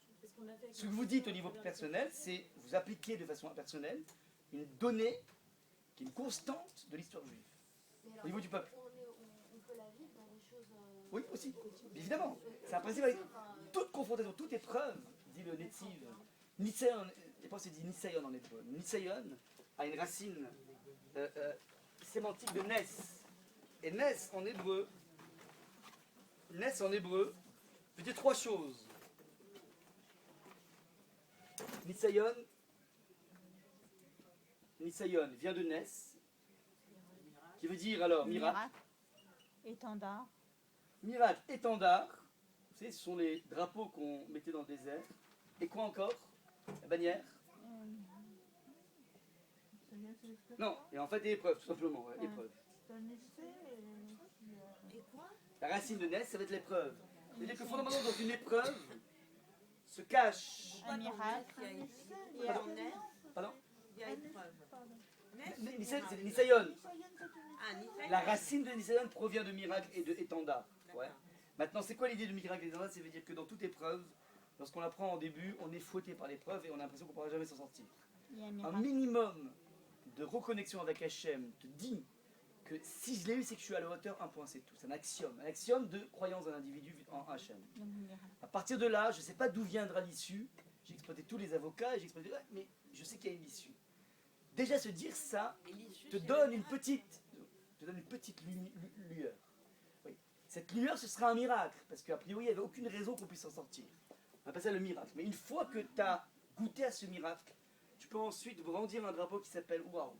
Ce que vous dites au niveau personnel, c'est vous appliquez de façon personnelle une donnée qui est une constante de l'histoire juive, au niveau du peuple. On peut la vivre dans des choses. Oui, aussi, évidemment. C'est un principe avec toute confrontation, toute épreuve, dit le Netziv. Nisayon, je pense que c'est dit Nisayon en hébreu. Nisayon a une racine sémantique de Nes. Et Nes en hébreu veut dire trois choses. Nisayon vient de Nes, qui veut dire alors miracle. Étendard. Miracle, étendard. Vous savez, ce sont les drapeaux qu'on mettait dans le désert. Et quoi encore? La bannière? Non, et en fait, épreuve, tout simplement. Ouais, épreuve. Et quoi? La racine de Nes, ça va être l'épreuve. C'est-à-dire que fondamentalement, dans une épreuve, se cache. Un miracle. Il y a une nef. Pardon? Il y a épreuve. C'est Nisayon. Ah, Nisayon. La racine de Nisayon provient de miracle et de étendard. Ouais. Maintenant, c'est quoi l'idée de miracle et d'étendard? Ça veut dire que dans toute épreuve, lorsqu'on l'apprend en début, on est fouetté par l'épreuve et on a l'impression qu'on ne pourra jamais s'en sortir. Un minimum de reconnexion avec Hachem te dit que si je l'ai eu, c'est que je suis à la hauteur, un point, c'est tout. C'est un axiome de croyance d'un individu en Hachem. À partir de là, je ne sais pas d'où viendra l'issue. J'ai exploité tous les avocats et j'ai exploité, mais je sais qu'il y a une issue. Déjà se dire ça te donne une petite lueur. Oui. Cette lueur, ce sera un miracle, parce qu'a priori, il n'y avait aucune raison qu'on puisse s'en sortir. On appelle ça le miracle. Mais une fois que tu as goûté à ce miracle, tu peux ensuite brandir un drapeau qui s'appelle waouh.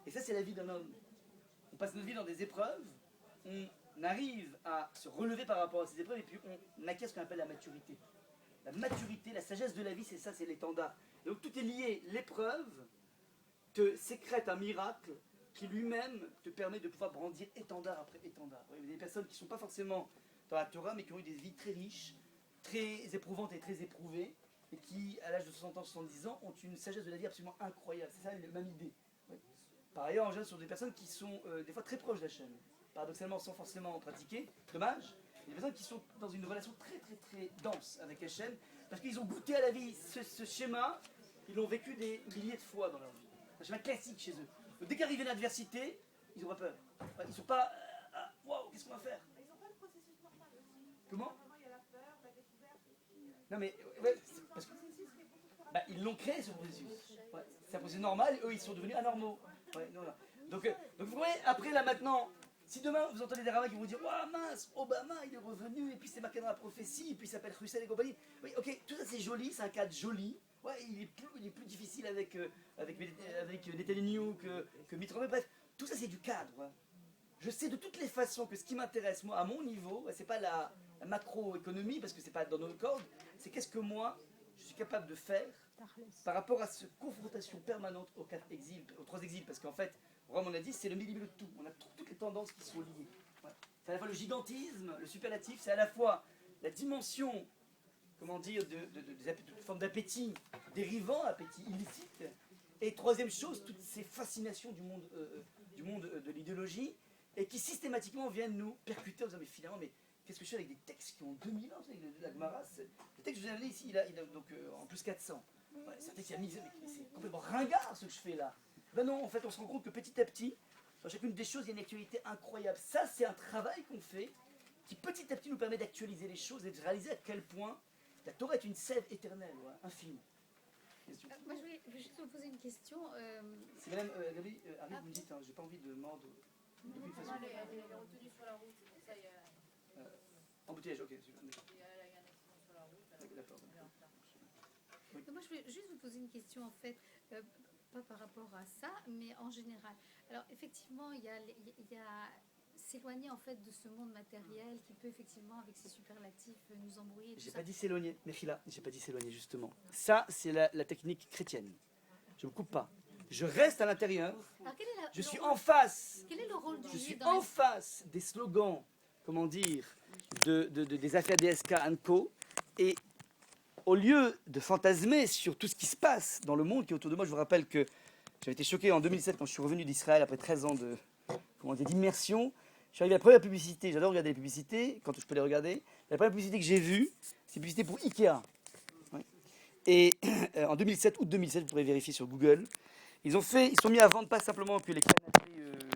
Et ça, c'est la vie d'un homme. On passe notre vie dans des épreuves, on arrive à se relever par rapport à ces épreuves, et puis on acquiert ce qu'on appelle la maturité. La maturité, la sagesse de la vie, c'est ça, c'est l'étendard. Et donc tout est lié. L'épreuve te sécrète un miracle qui lui-même te permet de pouvoir brandir étendard après étendard. Il y a des personnes qui ne sont pas forcément dans la Torah, mais qui ont eu des vies très riches, très éprouvantes et très éprouvées, et qui, à l'âge de 60 ans, 70 ans, ont une sagesse de la vie absolument incroyable. C'est ça la même idée. Par ailleurs, en général, ce sont des personnes qui sont des fois très proches d'Hachem, paradoxalement sans forcément en pratiquer, dommage. Il y a des personnes qui sont dans une relation très très très dense avec Hachem, parce qu'ils ont goûté à la vie. Ce schéma, ils l'ont vécu des milliers de fois dans leur vie. Un schéma classique chez eux. Donc, dès qu'arrive l'adversité, ils n'ont pas peur. Ils ne sont pas waouh, qu'est-ce qu'on va faire? Ils n'ont pas le processus normal aussi. Comment? Il y a la peur, la découverte. Non mais, ouais, parce que, ils l'ont créé ce processus. Ouais, c'est un processus normal, eux ils sont devenus anormaux. Ouais, non, non. Donc vous voyez, après là maintenant, si demain vous entendez des rabbins qui vont dire waouh mince, Obama il est revenu, et puis c'est marqué dans la prophétie, et puis il s'appelle Russell et compagnie. Oui, ok, tout ça c'est joli, c'est un cadre joli. Ouais, il est plus difficile avec Netanyahu que Mitt Romney. Bref, tout ça c'est du cadre. Ouais. Je sais de toutes les façons que ce qui m'intéresse, moi, à mon niveau, c'est pas la macroéconomie, parce que c'est pas dans nos cordes, c'est qu'est-ce que moi, je suis capable de faire par rapport à cette confrontation permanente aux 4 exils, aux 3 exils, parce qu'en fait, Rome, on a dit, c'est le milieu de tout. On a toutes les tendances qui sont liées. Ouais. C'est à la fois le gigantisme, le superlatif, c'est à la fois la dimension, comment dire, de forme d'appétit dérivant, appétit illicite, et troisième chose, toutes ces fascinations du monde de l'idéologie, et qui systématiquement viennent nous percuter en disant mais finalement, mais qu'est-ce que je fais avec des textes qui ont 2000 ans, vous savez, la Gemara, le texte que je vous ai amené ici, il a donc en plus 400. Ouais, c'est un texte qui a mis, mais c'est complètement ringard ce que je fais là. Ben non, en fait, on se rend compte que petit à petit, dans chacune des choses, il y a une actualité incroyable. Ça, c'est un travail qu'on fait qui petit à petit nous permet d'actualiser les choses et de réaliser à quel point la Torah est une sève éternelle, ouais, infinie. Moi, je voulais juste vous poser une question. C'est madame Gabi, Harry, vous me dites, hein, j'ai pas envie de mordre d'aucune façon. Elle est retenue sur la route, c'est pour ça il y a... Embouteillage, ok. Il y a un accident sur la route. D'accord. Moi, je voulais juste vous poser une question, en fait, pas par rapport à ça, mais en général. Alors, effectivement, il y a s'éloigner, en fait, de ce monde matériel qui peut, effectivement, avec ses superlatifs, nous embrouiller. J'ai pas dit s'éloigner, Mechila, j'ai pas dit s'éloigner, justement. Ça, c'est la technique chrétienne. Je me coupe pas. Je reste à l'intérieur. Alors, Je suis en face. Quel est le rôle du Je suis juif dans en face des slogans, comment dire, des affaires DSK Co. Et au lieu de fantasmer sur tout ce qui se passe dans le monde qui est autour de moi, je vous rappelle que j'avais été choqué en 2007 quand je suis revenu d'Israël après 13 ans d'immersion. Je suis arrivé à la première publicité, j'adore regarder les publicités, quand je peux les regarder. La première publicité que j'ai vue, c'est une publicité pour Ikea. Ouais. Et en 2007, août 2007, vous pourrez vérifier sur Google, ils sont mis à vendre pas simplement que les canapés